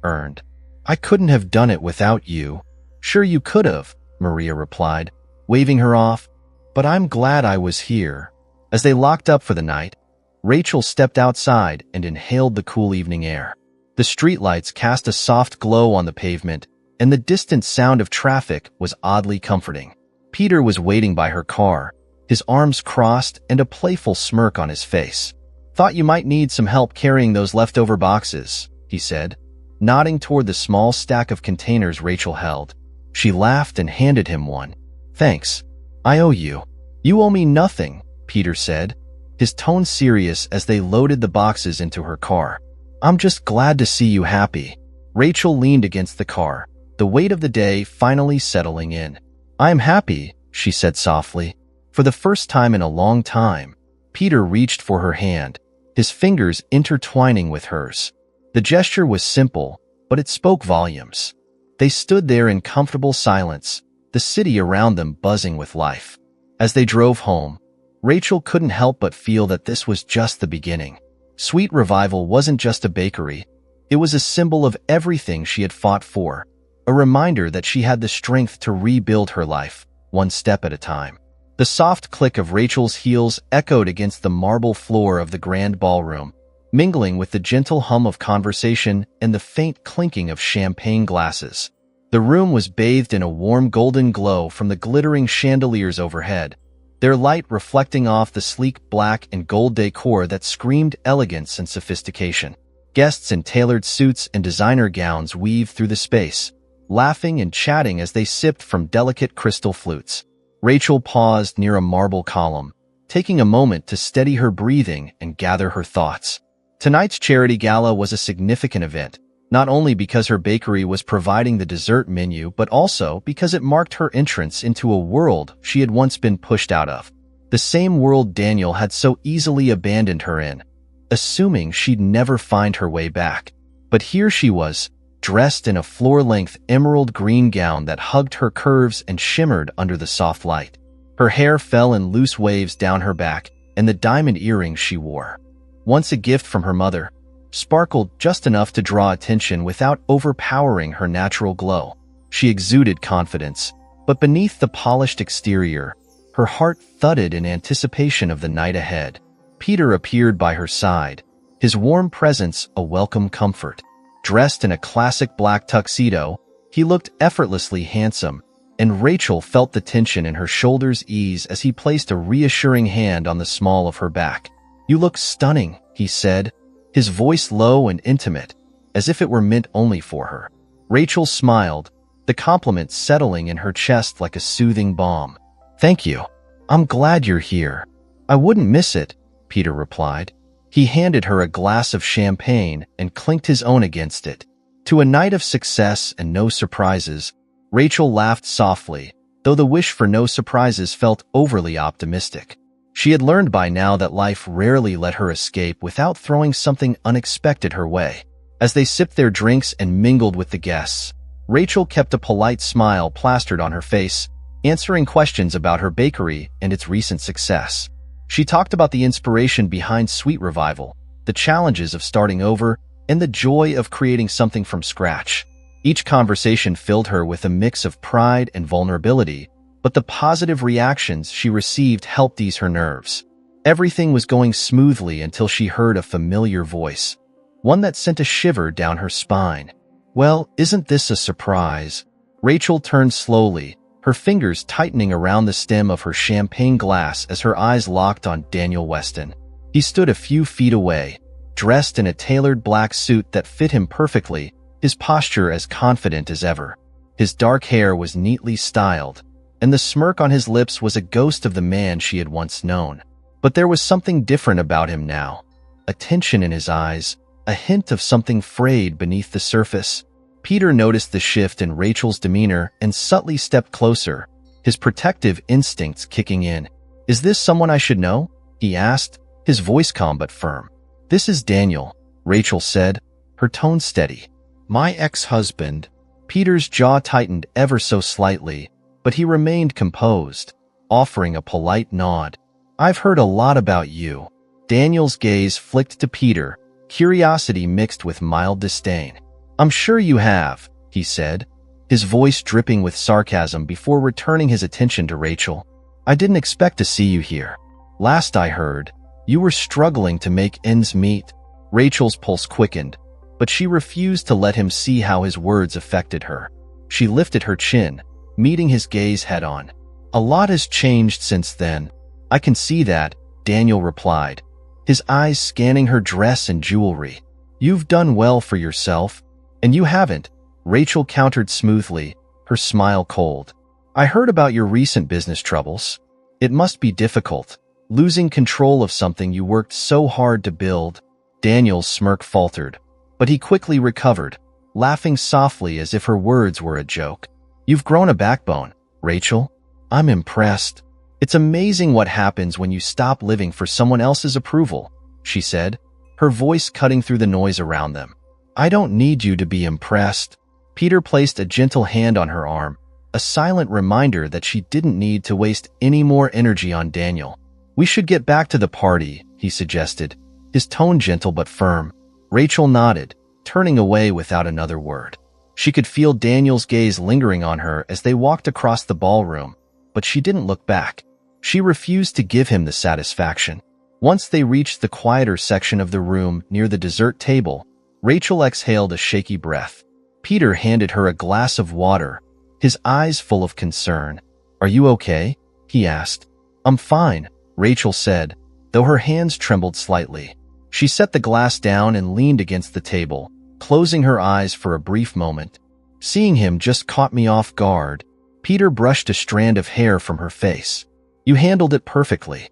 earned. "I couldn't have done it without you." "Sure you could have," Maria replied, waving her off, "but I'm glad I was here." As they locked up for the night, Rachel stepped outside and inhaled the cool evening air. The streetlights cast a soft glow on the pavement, and the distant sound of traffic was oddly comforting. Peter was waiting by her car, his arms crossed and a playful smirk on his face. "Thought you might need some help carrying those leftover boxes," he said, nodding toward the small stack of containers Rachel held. She laughed and handed him one. "Thanks. I owe you." "You owe me nothing," Peter said, his tone serious as they loaded the boxes into her car. "I'm just glad to see you happy." Rachel leaned against the car, the weight of the day finally settling in. "I am happy," she said softly. For the first time in a long time, Peter reached for her hand, his fingers intertwining with hers. The gesture was simple, but it spoke volumes. They stood there in comfortable silence, the city around them buzzing with life. As they drove home, Rachel couldn't help but feel that this was just the beginning. Sweet Revival wasn't just a bakery. It was a symbol of everything she had fought for, a reminder that she had the strength to rebuild her life, one step at a time. The soft click of Rachel's heels echoed against the marble floor of the grand ballroom, mingling with the gentle hum of conversation and the faint clinking of champagne glasses. The room was bathed in a warm golden glow from the glittering chandeliers overhead, their light reflecting off the sleek black and gold decor that screamed elegance and sophistication. Guests in tailored suits and designer gowns weaved through the space, laughing and chatting as they sipped from delicate crystal flutes. Rachel paused near a marble column, taking a moment to steady her breathing and gather her thoughts. Tonight's charity gala was a significant event, not only because her bakery was providing the dessert menu, but also because it marked her entrance into a world she had once been pushed out of. The same world Daniel had so easily abandoned her in, assuming she'd never find her way back. But here she was, dressed in a floor-length emerald green gown that hugged her curves and shimmered under the soft light. Her hair fell in loose waves down her back, and the diamond earrings she wore, once a gift from her mother, sparkled just enough to draw attention without overpowering her natural glow. She exuded confidence, but beneath the polished exterior, her heart thudded in anticipation of the night ahead. Peter appeared by her side, his warm presence a welcome comfort. Dressed in a classic black tuxedo, he looked effortlessly handsome, and Rachel felt the tension in her shoulders ease as he placed a reassuring hand on the small of her back. "You look stunning," he said, his voice low and intimate, as if it were meant only for her. Rachel smiled, the compliment settling in her chest like a soothing balm. "Thank you. I'm glad you're here." "I wouldn't miss it," Peter replied. He handed her a glass of champagne and clinked his own against it. To a night of success and no surprises, Rachel laughed softly, though the wish for no surprises felt overly optimistic. She had learned by now that life rarely let her escape without throwing something unexpected her way. As they sipped their drinks and mingled with the guests, Rachel kept a polite smile plastered on her face, answering questions about her bakery and its recent success. She talked about the inspiration behind Sweet Revival, the challenges of starting over, and the joy of creating something from scratch. Each conversation filled her with a mix of pride and vulnerability, but the positive reactions she received helped ease her nerves. Everything was going smoothly until she heard a familiar voice, one that sent a shiver down her spine. "Well, isn't this a surprise?" Rachel turned slowly, her fingers tightening around the stem of her champagne glass as her eyes locked on Daniel Weston. He stood a few feet away, dressed in a tailored black suit that fit him perfectly, his posture as confident as ever. His dark hair was neatly styled, and the smirk on his lips was a ghost of the man she had once known. But there was something different about him now. A tension in his eyes, a hint of something frayed beneath the surface. Peter noticed the shift in Rachel's demeanor and subtly stepped closer, his protective instincts kicking in. "Is this someone I should know?" he asked, his voice calm but firm. "This is Daniel," Rachel said, her tone steady. "My ex-husband." Peter's jaw tightened ever so slightly, but he remained composed, offering a polite nod. "I've heard a lot about you." Daniel's gaze flicked to Peter, curiosity mixed with mild disdain. "I'm sure you have," he said, his voice dripping with sarcasm before returning his attention to Rachel. "I didn't expect to see you here. Last I heard, you were struggling to make ends meet." Rachel's pulse quickened, but she refused to let him see how his words affected her. She lifted her chin, meeting his gaze head-on. "A lot has changed since then. I can see that," Daniel replied, his eyes scanning her dress and jewelry. "You've done well for yourself." "And you haven't," Rachel countered smoothly, her smile cold. "I heard about your recent business troubles. It must be difficult, losing control of something you worked so hard to build." Daniel's smirk faltered, but he quickly recovered, laughing softly as if her words were a joke. "You've grown a backbone, Rachel. I'm impressed. It's amazing what happens when you stop living for someone else's approval," she said, her voice cutting through the noise around them. "I don't need you to be impressed." Peter placed a gentle hand on her arm, a silent reminder that she didn't need to waste any more energy on Daniel. "We should get back to the party," he suggested, his tone gentle but firm. Rachel nodded, turning away without another word. She could feel Daniel's gaze lingering on her as they walked across the ballroom, but she didn't look back. She refused to give him the satisfaction. Once they reached the quieter section of the room near the dessert table, Rachel exhaled a shaky breath. Peter handed her a glass of water, his eyes full of concern. "Are you okay?" he asked. "I'm fine," Rachel said, though her hands trembled slightly. She set the glass down and leaned against the table, closing her eyes for a brief moment. "Seeing him just caught me off guard." Peter brushed a strand of hair from her face. "You handled it perfectly.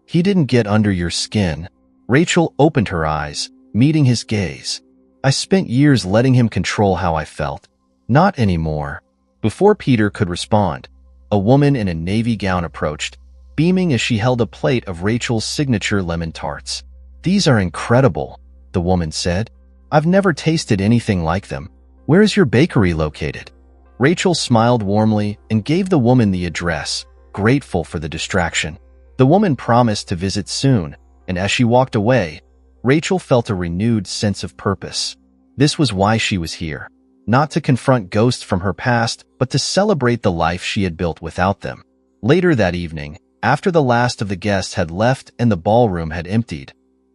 He didn't get under your skin." Rachel opened her eyes, meeting his gaze. "I spent years letting him control how I felt. Not anymore." Before Peter could respond, a woman in a navy gown approached, beaming as she held a plate of Rachel's signature lemon tarts. "These are incredible," the woman said. "I've never tasted anything like them. Where is your bakery located?" Rachel smiled warmly and gave the woman the address, grateful for the distraction. The woman promised to visit soon, and as she walked away, Rachel felt a renewed sense of purpose. This was why she was here, not to confront ghosts from her past, but to celebrate the life she had built without them. Later that evening, after the last of the guests had left and the ballroom had emptied,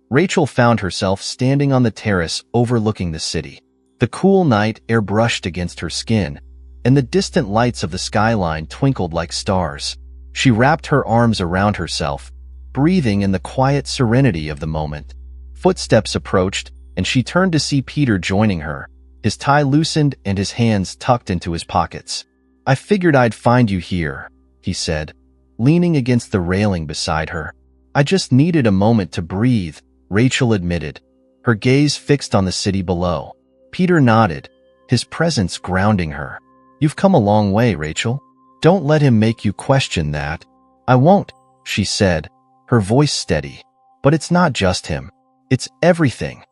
Rachel found herself standing on the terrace overlooking the city. The cool night air brushed against her skin, and the distant lights of the skyline twinkled like stars. She wrapped her arms around herself, breathing in the quiet serenity of the moment. Footsteps approached, and she turned to see Peter joining her, his tie loosened and his hands tucked into his pockets. "I figured I'd find you here," he said, leaning against the railing beside her. "I just needed a moment to breathe," Rachel admitted, her gaze fixed on the city below. Peter nodded, his presence grounding her. "You've come a long way, Rachel. Don't let him make you question that." "I won't," she said, her voice steady. "But it's not just him. It's everything.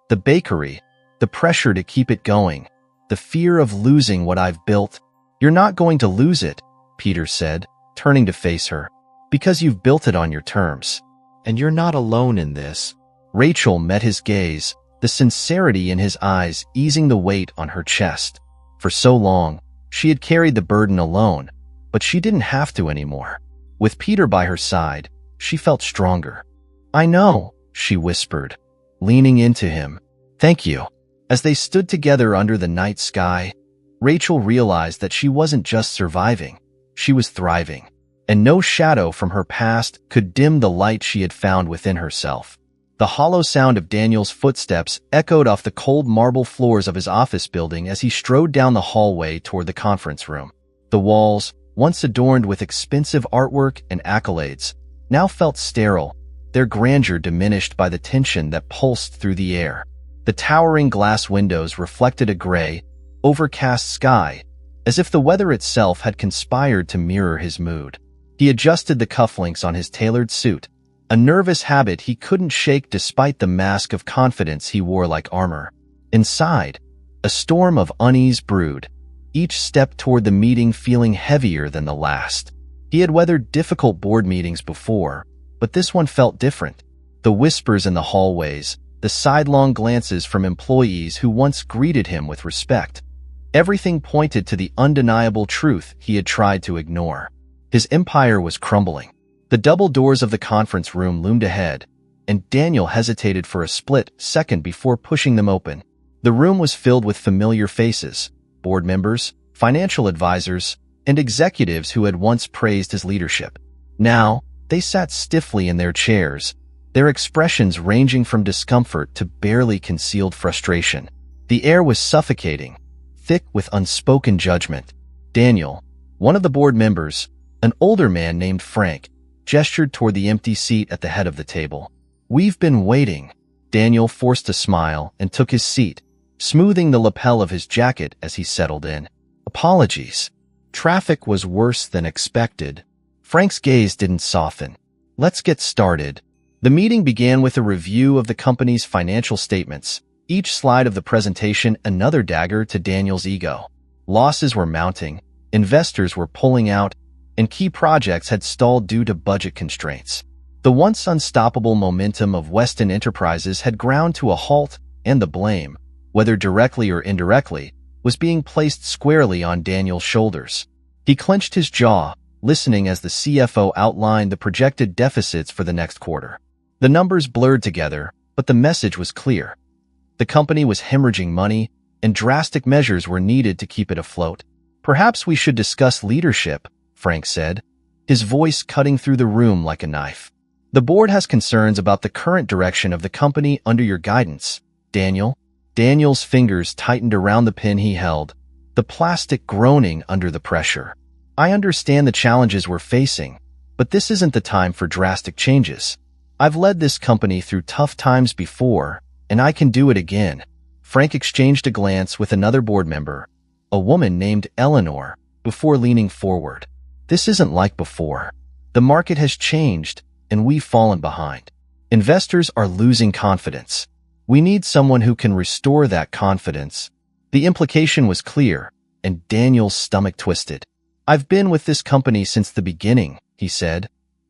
The bakery, the pressure to keep it going, the fear of losing what I've built." "You're not going to lose it," Peter said, turning to face her, "because you've built it on your terms. And you're not alone in this." Rachel met his gaze, the sincerity in his eyes easing the weight on her chest. For so long, she had carried the burden alone, but she didn't have to anymore. With Peter by her side, she felt stronger. "I know," she whispered, leaning into him. "Thank you." As they stood together under the night sky, Rachel realized that she wasn't just surviving, she was thriving, and no shadow from her past could dim the light she had found within herself. The hollow sound of Daniel's footsteps echoed off the cold marble floors of his office building as he strode down the hallway toward the conference room. The walls, once adorned with expensive artwork and accolades, now felt sterile, their grandeur diminished by the tension that pulsed through the air. The towering glass windows reflected a gray, overcast sky, as if the weather itself had conspired to mirror his mood. He adjusted the cufflinks on his tailored suit, a nervous habit he couldn't shake despite the mask of confidence he wore like armor. Inside, a storm of unease brewed, each step toward the meeting feeling heavier than the last. He had weathered difficult board meetings before, but this one felt different. The whispers in the hallways, the sidelong glances from employees who once greeted him with respect. Everything pointed to the undeniable truth he had tried to ignore. His empire was crumbling. The double doors of the conference room loomed ahead, and Daniel hesitated for a split second before pushing them open. The room was filled with familiar faces, board members, financial advisors, and executives who had once praised his leadership. Now, they sat stiffly in their chairs, their expressions ranging from discomfort to barely concealed frustration. The air was suffocating, thick with unspoken judgment. Daniel, one of the board members, an older man named Frank, gestured toward the empty seat at the head of the table. "We've been waiting." Daniel forced a smile and took his seat, smoothing the lapel of his jacket as he settled in. "Apologies. Traffic was worse than expected." Frank's gaze didn't soften. "Let's get started." The meeting began with a review of the company's financial statements, each slide of the presentation another dagger to Daniel's ego. Losses were mounting, investors were pulling out, and key projects had stalled due to budget constraints. The once unstoppable momentum of Weston Enterprises had ground to a halt, and the blame, whether directly or indirectly, was being placed squarely on Daniel's shoulders. He clenched his jaw, listening as the CFO outlined the projected deficits for the next quarter. The numbers blurred together, but the message was clear. The company was hemorrhaging money, and drastic measures were needed to keep it afloat. "Perhaps we should discuss leadership," Frank said, his voice cutting through the room like a knife. "The board has concerns about the current direction of the company under your guidance, Daniel." Daniel's fingers tightened around the pen he held, the plastic groaning under the pressure. "I understand the challenges we're facing, but this isn't the time for drastic changes. I've led this company through tough times before, and I can do it again." Frank exchanged a glance with another board member, a woman named Eleanor, before leaning forward. "This isn't like before. The market has changed, and we've fallen behind. Investors are losing confidence. We need someone who can restore that confidence." The implication was clear, and Daniel's stomach twisted. "I've been with this company since the beginning," he said,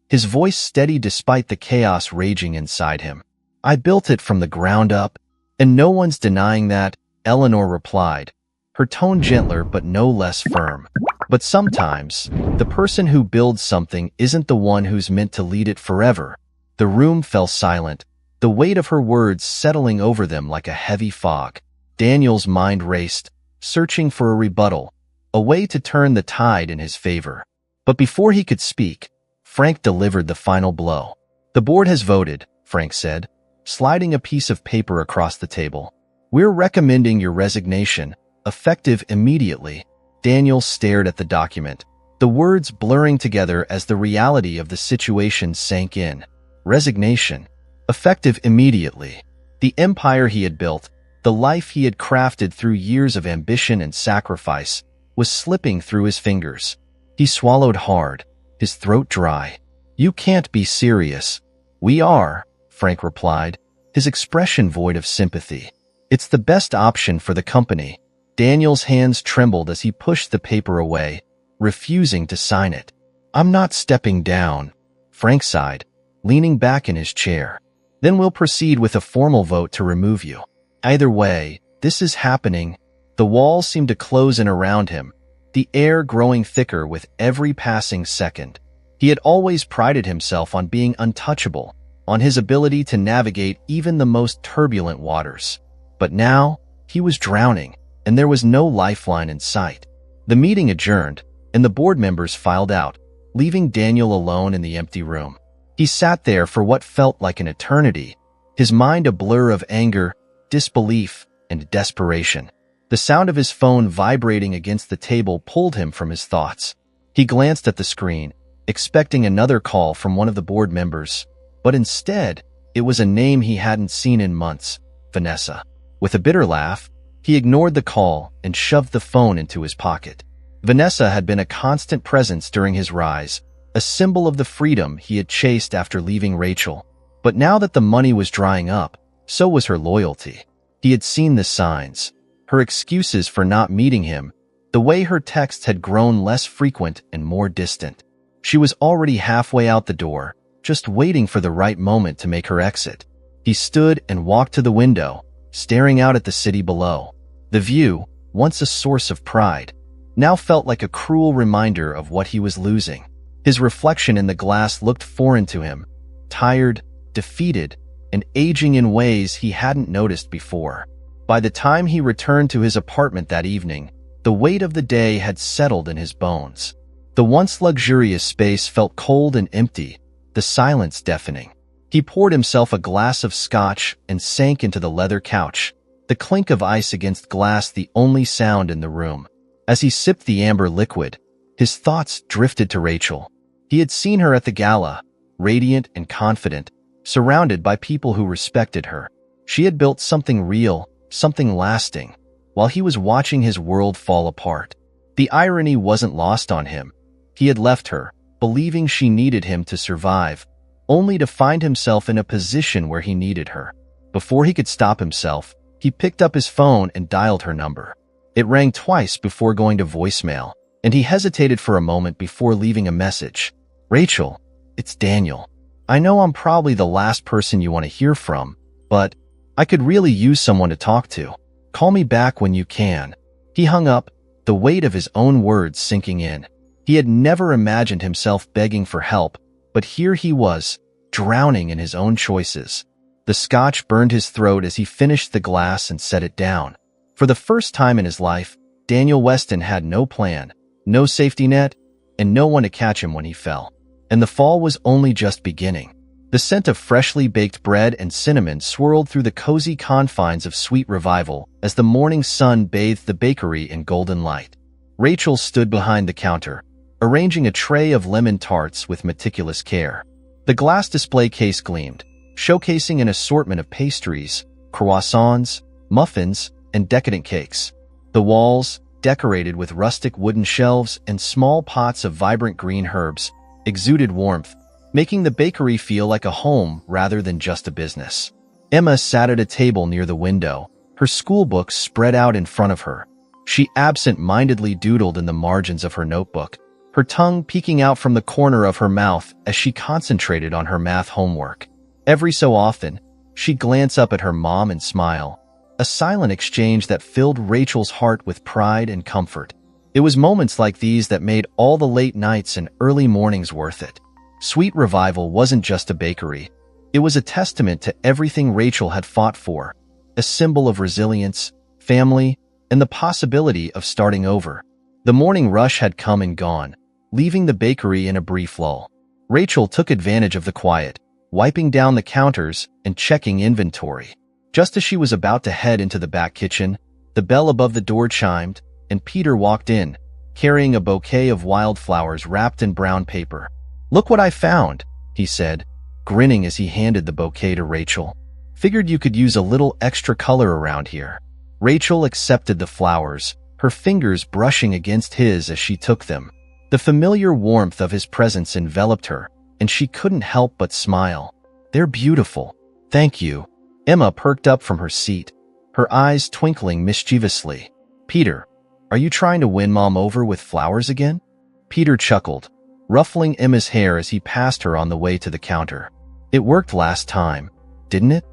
his voice steady despite the chaos raging inside him. "I built it from the ground up, and no one's denying that," Eleanor replied, her tone gentler but no less firm. "But sometimes, the person who builds something isn't the one who's meant to lead it forever." The room fell silent, the weight of her words settling over them like a heavy fog. Daniel's mind raced, searching for a rebuttal, a way to turn the tide in his favor. But before he could speak, Frank delivered the final blow. "The board has voted," Frank said, sliding a piece of paper across the table. "We're recommending your resignation, effective immediately." Daniel stared at the document, the words blurring together as the reality of the situation sank in. Resignation, effective immediately. The empire he had built, the life he had crafted through years of ambition and sacrifice, was slipping through his fingers. He swallowed hard, his throat dry. "You can't be serious." "We are," Frank replied, his expression void of sympathy. "It's the best option for the company." Daniel's hands trembled as he pushed the paper away, refusing to sign it. "I'm not stepping down," Frank sighed, leaning back in his chair. "Then we'll proceed with a formal vote to remove you. Either way, this is happening." The walls seemed to close in around him, the air growing thicker with every passing second. He had always prided himself on being untouchable, on his ability to navigate even the most turbulent waters. But now, he was drowning, and there was no lifeline in sight. The meeting adjourned, and the board members filed out, leaving Daniel alone in the empty room. He sat there for what felt like an eternity, his mind a blur of anger, disbelief, and desperation. The sound of his phone vibrating against the table pulled him from his thoughts. He glanced at the screen, expecting another call from one of the board members. But instead, it was a name he hadn't seen in months, Vanessa. With a bitter laugh, he ignored the call and shoved the phone into his pocket. Vanessa had been a constant presence during his rise, a symbol of the freedom he had chased after leaving Rachel. But now that the money was drying up, so was her loyalty. He had seen the signs, her excuses for not meeting him, the way her texts had grown less frequent and more distant. She was already halfway out the door, just waiting for the right moment to make her exit. He stood and walked to the window, staring out at the city below. The view, once a source of pride, now felt like a cruel reminder of what he was losing. His reflection in the glass looked foreign to him, tired, defeated, and aging in ways he hadn't noticed before. By the time he returned to his apartment that evening, the weight of the day had settled in his bones. The once luxurious space felt cold and empty, the silence deafening. He poured himself a glass of scotch and sank into the leather couch, the clink of ice against glass the only sound in the room. As he sipped the amber liquid, his thoughts drifted to Rachel. He had seen her at the gala, radiant and confident, surrounded by people who respected her. She had built something real, something lasting, while he was watching his world fall apart. The irony wasn't lost on him. He had left her, believing she needed him to survive, only to find himself in a position where he needed her. Before he could stop himself, he picked up his phone and dialed her number. It rang twice before going to voicemail, and he hesitated for a moment before leaving a message. "Rachel, it's Daniel. I know I'm probably the last person you want to hear from, but I could really use someone to talk to. Call me back when you can." He hung up, the weight of his own words sinking in. He had never imagined himself begging for help, but here he was, drowning in his own choices. The scotch burned his throat as he finished the glass and set it down. For the first time in his life, Daniel Weston had no plan, no safety net, and no one to catch him when he fell. And the fall was only just beginning. The scent of freshly baked bread and cinnamon swirled through the cozy confines of Sweet Revival as the morning sun bathed the bakery in golden light. Rachel stood behind the counter, arranging a tray of lemon tarts with meticulous care. The glass display case gleamed, showcasing an assortment of pastries, croissants, muffins, and decadent cakes. The walls, decorated with rustic wooden shelves and small pots of vibrant green herbs, exuded warmth, making the bakery feel like a home rather than just a business. Emma sat at a table near the window, her school books spread out in front of her. She absent-mindedly doodled in the margins of her notebook, her tongue peeking out from the corner of her mouth as she concentrated on her math homework. Every so often, she'd glance up at her mom and smile, a silent exchange that filled Rachel's heart with pride and comfort. It was moments like these that made all the late nights and early mornings worth it. Sweet Revival wasn't just a bakery. It was a testament to everything Rachel had fought for, a symbol of resilience, family, and the possibility of starting over. The morning rush had come and gone, leaving the bakery in a brief lull. Rachel took advantage of the quiet, wiping down the counters and checking inventory. Just as she was about to head into the back kitchen, the bell above the door chimed, and Peter walked in, carrying a bouquet of wildflowers wrapped in brown paper. "Look what I found," he said, grinning as he handed the bouquet to Rachel. "Figured you could use a little extra color around here." Rachel accepted the flowers, her fingers brushing against his as she took them. The familiar warmth of his presence enveloped her, and she couldn't help but smile. "They're beautiful. Thank you." Emma perked up from her seat, her eyes twinkling mischievously. "Peter, are you trying to win Mom over with flowers again?" Peter chuckled, ruffling Emma's hair as he passed her on the way to the counter. "It worked last time, didn't it?"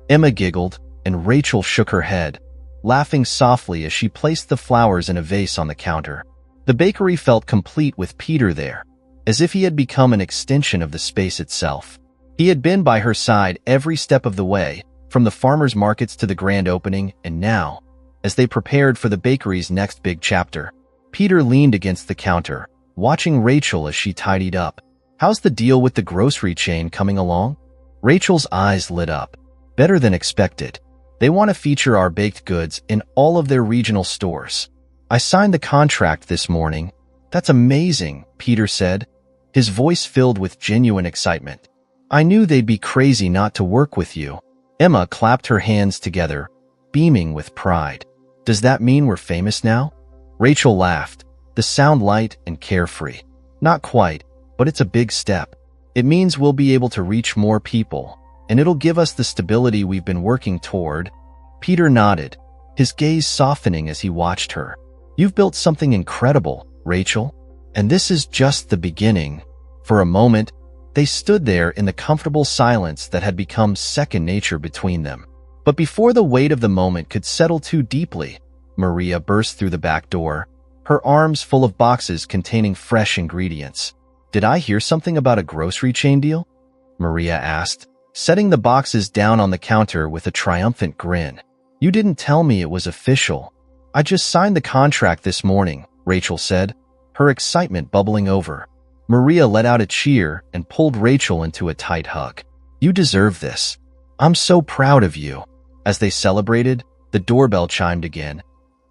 Emma giggled, and Rachel shook her head, laughing softly as she placed the flowers in a vase on the counter. The bakery felt complete with Peter there, as if he had become an extension of the space itself. He had been by her side every step of the way, from the farmers' markets to the grand opening, and now, as they prepared for the bakery's next big chapter, Peter leaned against the counter, watching Rachel as she tidied up. "How's the deal with the grocery chain coming along?" Rachel's eyes lit up. "Better than expected. They want to feature our baked goods in all of their regional stores. I signed the contract this morning." "That's amazing," Peter said, his voice filled with genuine excitement. "I knew they'd be crazy not to work with you." Emma clapped her hands together, beaming with pride. "Does that mean we're famous now?" Rachel laughed, the sound light and carefree. "Not quite, but it's a big step. It means we'll be able to reach more people, and it'll give us the stability we've been working toward." Peter nodded, his gaze softening as he watched her. "You've built something incredible, Rachel, and this is just the beginning." For a moment, they stood there in the comfortable silence that had become second nature between them. But before the weight of the moment could settle too deeply, Maria burst through the back door, her arms full of boxes containing fresh ingredients. "Did I hear something about a grocery chain deal?" Maria asked, setting the boxes down on the counter with a triumphant grin. "You didn't tell me it was official." "I just signed the contract this morning," Rachel said, her excitement bubbling over. Maria let out a cheer and pulled Rachel into a tight hug. "You deserve this. I'm so proud of you." As they celebrated, the doorbell chimed again,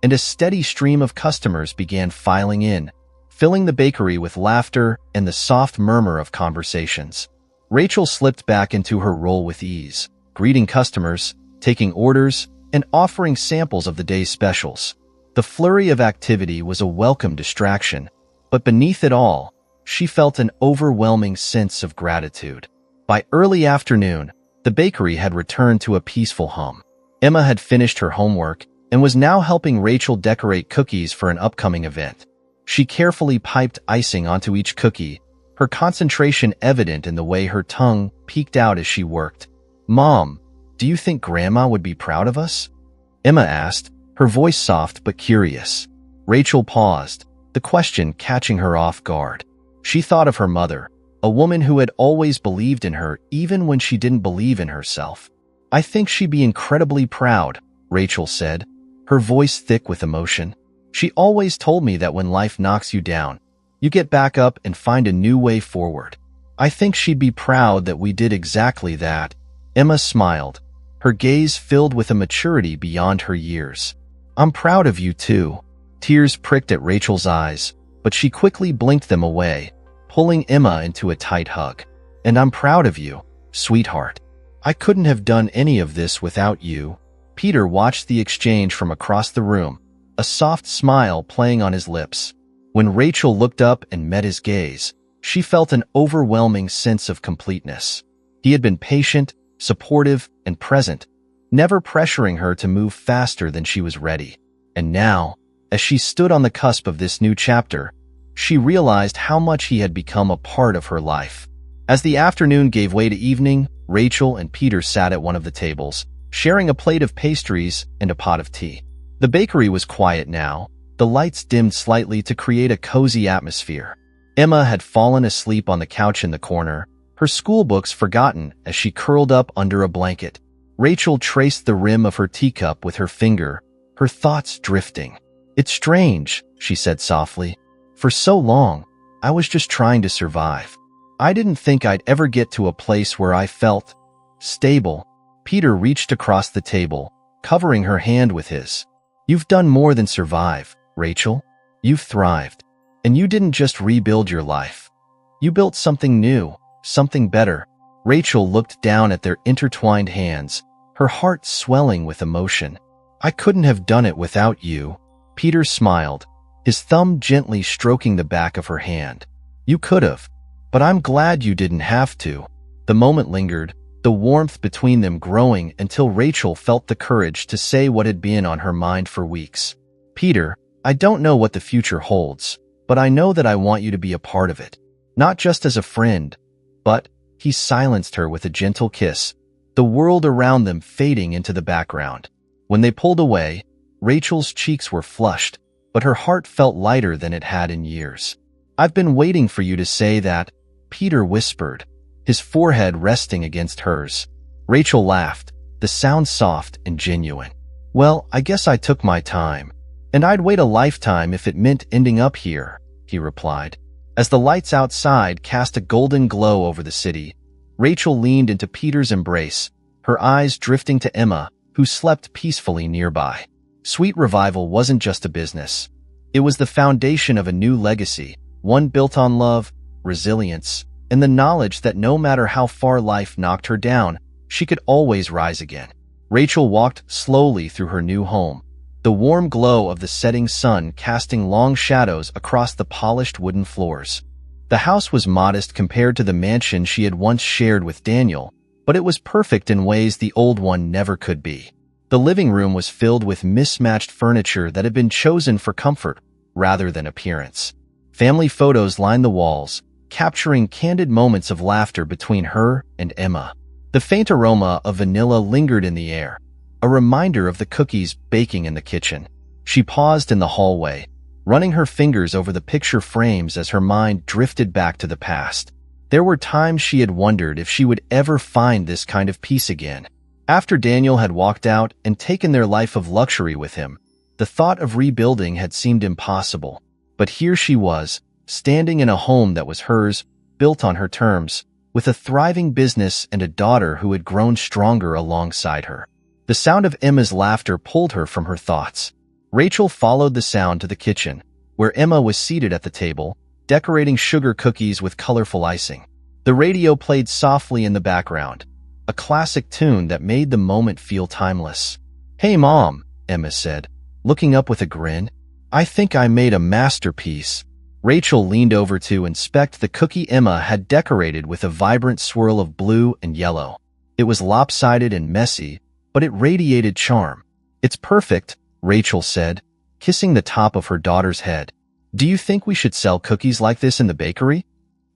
and a steady stream of customers began filing in, filling the bakery with laughter and the soft murmur of conversations. Rachel slipped back into her role with ease, greeting customers, taking orders, and offering samples of the day's specials. The flurry of activity was a welcome distraction, but beneath it all, she felt an overwhelming sense of gratitude. By early afternoon, the bakery had returned to a peaceful hum. Emma had finished her homework and was now helping Rachel decorate cookies for an upcoming event. She carefully piped icing onto each cookie, her concentration evident in the way her tongue peeked out as she worked. "Mom, do you think Grandma would be proud of us?" Emma asked, her voice soft but curious. Rachel paused, the question catching her off guard. She thought of her mother, a woman who had always believed in her even when she didn't believe in herself. "I think she'd be incredibly proud," Rachel said, her voice thick with emotion. "She always told me that when life knocks you down, you get back up and find a new way forward. I think she'd be proud that we did exactly that." Emma smiled, her gaze filled with a maturity beyond her years. "I'm proud of you too." Tears pricked at Rachel's eyes, but she quickly blinked them away, pulling Emma into a tight hug. "And I'm proud of you, sweetheart. I couldn't have done any of this without you." Peter watched the exchange from across the room, a soft smile playing on his lips. When Rachel looked up and met his gaze, she felt an overwhelming sense of completeness. He had been patient, supportive, and present, never pressuring her to move faster than she was ready. And now, as she stood on the cusp of this new chapter, she realized how much he had become a part of her life. As the afternoon gave way to evening, Rachel and Peter sat at one of the tables, sharing a plate of pastries and a pot of tea. The bakery was quiet now, the lights dimmed slightly to create a cozy atmosphere. Emma had fallen asleep on the couch in the corner, her school books forgotten as she curled up under a blanket. Rachel traced the rim of her teacup with her finger, her thoughts drifting. "It's strange," she said softly. "For so long, I was just trying to survive. I didn't think I'd ever get to a place where I felt stable." Peter reached across the table, covering her hand with his. "You've done more than survive, Rachel. You've thrived. And you didn't just rebuild your life. You built something new, something better." Rachel looked down at their intertwined hands, her heart swelling with emotion. "I couldn't have done it without you." Peter smiled, his thumb gently stroking the back of her hand. "You could have, but I'm glad you didn't have to." The moment lingered, the warmth between them growing until Rachel felt the courage to say what had been on her mind for weeks. "Peter, I don't know what the future holds, but I know that I want you to be a part of it. Not just as a friend, but—" He silenced her with a gentle kiss, the world around them fading into the background. When they pulled away, Rachel's cheeks were flushed, but her heart felt lighter than it had in years. "I've been waiting for you to say that," Peter whispered, his forehead resting against hers. Rachel laughed, the sound soft and genuine. "Well, I guess I took my time, and I'd wait a lifetime if it meant ending up here," he replied. As the lights outside cast a golden glow over the city, Rachel leaned into Peter's embrace, her eyes drifting to Emma, who slept peacefully nearby. Sweet Revival wasn't just a business. It was the foundation of a new legacy, one built on love, resilience, and the knowledge that no matter how far life knocked her down, she could always rise again. Rachel walked slowly through her new home, the warm glow of the setting sun casting long shadows across the polished wooden floors. The house was modest compared to the mansion she had once shared with Daniel, but it was perfect in ways the old one never could be. The living room was filled with mismatched furniture that had been chosen for comfort rather than appearance. Family photos lined the walls, capturing candid moments of laughter between her and Emma. The faint aroma of vanilla lingered in the air, a reminder of the cookies baking in the kitchen. She paused in the hallway, running her fingers over the picture frames as her mind drifted back to the past. There were times she had wondered if she would ever find this kind of peace again. After Daniel had walked out and taken their life of luxury with him, the thought of rebuilding had seemed impossible. But here she was, standing in a home that was hers, built on her terms, with a thriving business and a daughter who had grown stronger alongside her. The sound of Emma's laughter pulled her from her thoughts. Rachel followed the sound to the kitchen, where Emma was seated at the table, decorating sugar cookies with colorful icing. The radio played softly in the background, a classic tune that made the moment feel timeless. "Hey, Mom," Emma said, looking up with a grin. "I think I made a masterpiece." Rachel leaned over to inspect the cookie Emma had decorated with a vibrant swirl of blue and yellow. It was lopsided and messy, but it radiated charm. "It's perfect," Rachel said, kissing the top of her daughter's head. "Do you think we should sell cookies like this in the bakery?"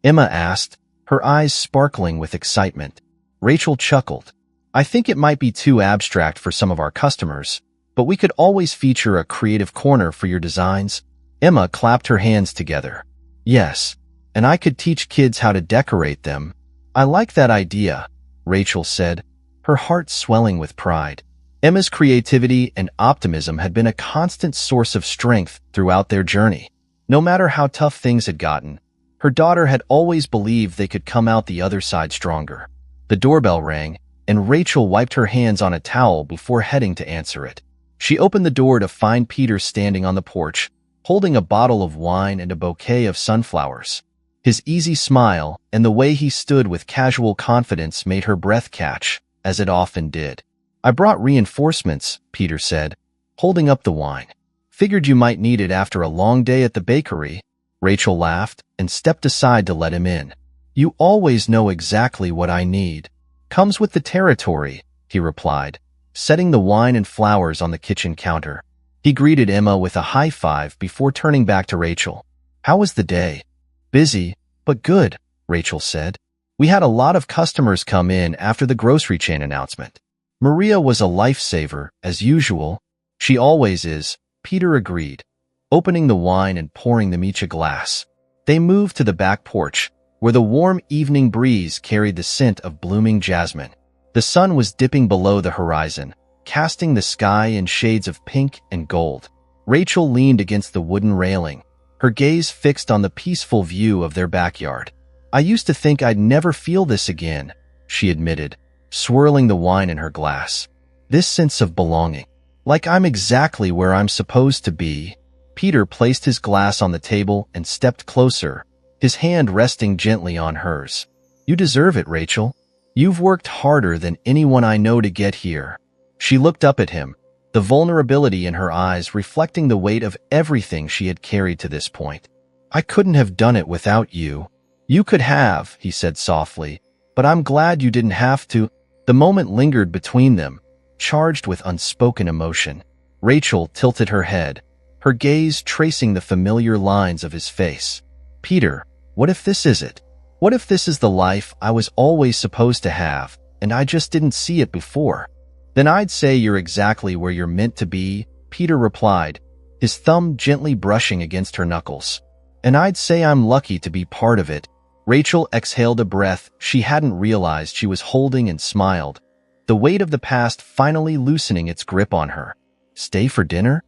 Emma asked, her eyes sparkling with excitement. Rachel chuckled. "I think it might be too abstract for some of our customers, but we could always feature a creative corner for your designs." Emma clapped her hands together. "Yes, and I could teach kids how to decorate them." "I like that idea," Rachel said, her heart swelling with pride. Emma's creativity and optimism had been a constant source of strength throughout their journey. No matter how tough things had gotten, her daughter had always believed they could come out the other side stronger. The doorbell rang, and Rachel wiped her hands on a towel before heading to answer it. She opened the door to find Peter standing on the porch, holding a bottle of wine and a bouquet of sunflowers. His easy smile and the way he stood with casual confidence made her breath catch, as it often did. "I brought reinforcements," Peter said, holding up the wine. "Figured you might need it after a long day at the bakery." Rachel laughed and stepped aside to let him in. "You always know exactly what I need." "Comes with the territory," he replied, setting the wine and flowers on the kitchen counter. He greeted Emma with a high five before turning back to Rachel. "How was the day?" "Busy, but good," Rachel said. "We had a lot of customers come in after the grocery chain announcement." "Maria was a lifesaver, as usual." "She always is," Peter agreed, opening the wine and pouring them each a glass. They moved to the back porch, where the warm evening breeze carried the scent of blooming jasmine. The sun was dipping below the horizon, casting the sky in shades of pink and gold. Rachel leaned against the wooden railing, her gaze fixed on the peaceful view of their backyard. "I used to think I'd never feel this again," she admitted, swirling the wine in her glass. "This sense of belonging. Like I'm exactly where I'm supposed to be." Peter placed his glass on the table and stepped closer, his hand resting gently on hers. "You deserve it, Rachel. You've worked harder than anyone I know to get here." She looked up at him, the vulnerability in her eyes reflecting the weight of everything she had carried to this point. "I couldn't have done it without you." "You could have," he said softly, "but I'm glad you didn't have to." The moment lingered between them, charged with unspoken emotion. Rachel tilted her head, her gaze tracing the familiar lines of his face. "Peter, what if this is it? What if this is the life I was always supposed to have, and I just didn't see it before?" "Then I'd say you're exactly where you're meant to be," Peter replied, his thumb gently brushing against her knuckles. "And I'd say I'm lucky to be part of it." Rachel exhaled a breath she hadn't realized she was holding and smiled, the weight of the past finally loosening its grip on her. "Stay for dinner?"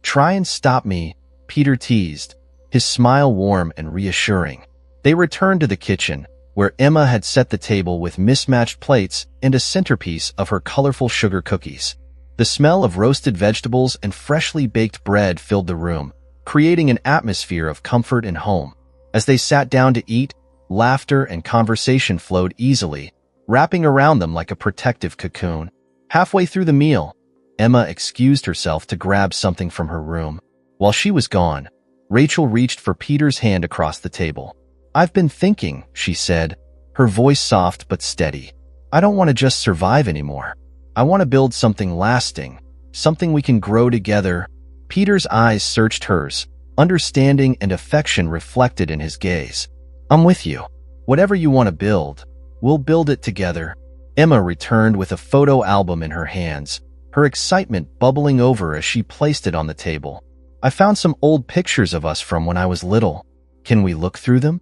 "Try and stop me," Peter teased, his smile warm and reassuring. They returned to the kitchen, where Emma had set the table with mismatched plates and a centerpiece of her colorful sugar cookies. The smell of roasted vegetables and freshly baked bread filled the room, creating an atmosphere of comfort and home. As they sat down to eat, Laughter and conversation flowed easily, wrapping around them like a protective cocoon. Halfway through the meal, Emma excused herself to grab something from her room. While she was gone, Rachel reached for Peter's hand across the table. "I've been thinking," she said, her voice soft but steady. "I don't want to just survive anymore. I want to build something lasting, something we can grow together." Peter's eyes searched hers, understanding and affection reflected in his gaze. "I'm with you. Whatever you want to build, we'll build it together." Emma returned with a photo album in her hands, her excitement bubbling over as she placed it on the table. "I found some old pictures of us from when I was little. Can we look through them?"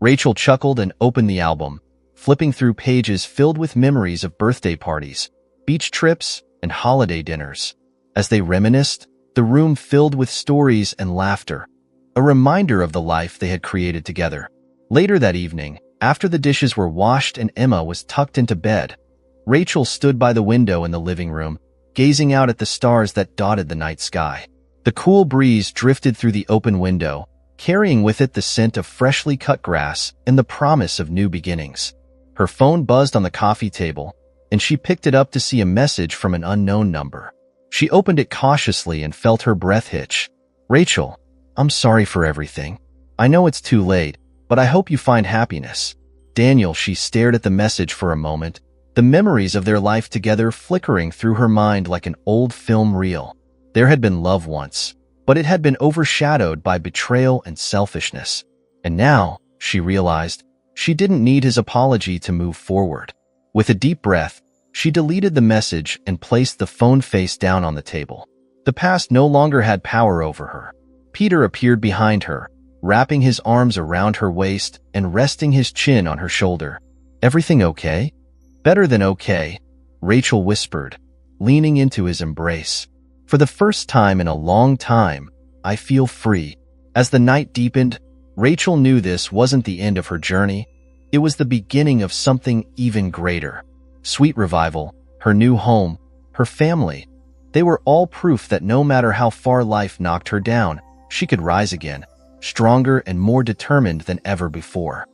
Rachel chuckled and opened the album, flipping through pages filled with memories of birthday parties, beach trips, and holiday dinners. As they reminisced, the room filled with stories and laughter, a reminder of the life they had created together. Later that evening, after the dishes were washed and Emma was tucked into bed, Rachel stood by the window in the living room, gazing out at the stars that dotted the night sky. The cool breeze drifted through the open window, carrying with it the scent of freshly cut grass and the promise of new beginnings. Her phone buzzed on the coffee table, and she picked it up to see a message from an unknown number. She opened it cautiously and felt her breath hitch. "Rachel, I'm sorry for everything. I know it's too late, but I hope you find happiness." Daniel, she stared at the message for a moment, the memories of their life together flickering through her mind like an old film reel. There had been love once, but it had been overshadowed by betrayal and selfishness. And now, she realized, she didn't need his apology to move forward. With a deep breath, she deleted the message and placed the phone face down on the table. The past no longer had power over her. Peter appeared behind her, wrapping his arms around her waist and resting his chin on her shoulder. "Everything okay?" "Better than okay," Rachel whispered, leaning into his embrace. "For the first time in a long time, I feel free." As the night deepened, Rachel knew this wasn't the end of her journey. It was the beginning of something even greater. Sweet Revival, her new home, her family, they were all proof that no matter how far life knocked her down, she could rise again, stronger and more determined than ever before.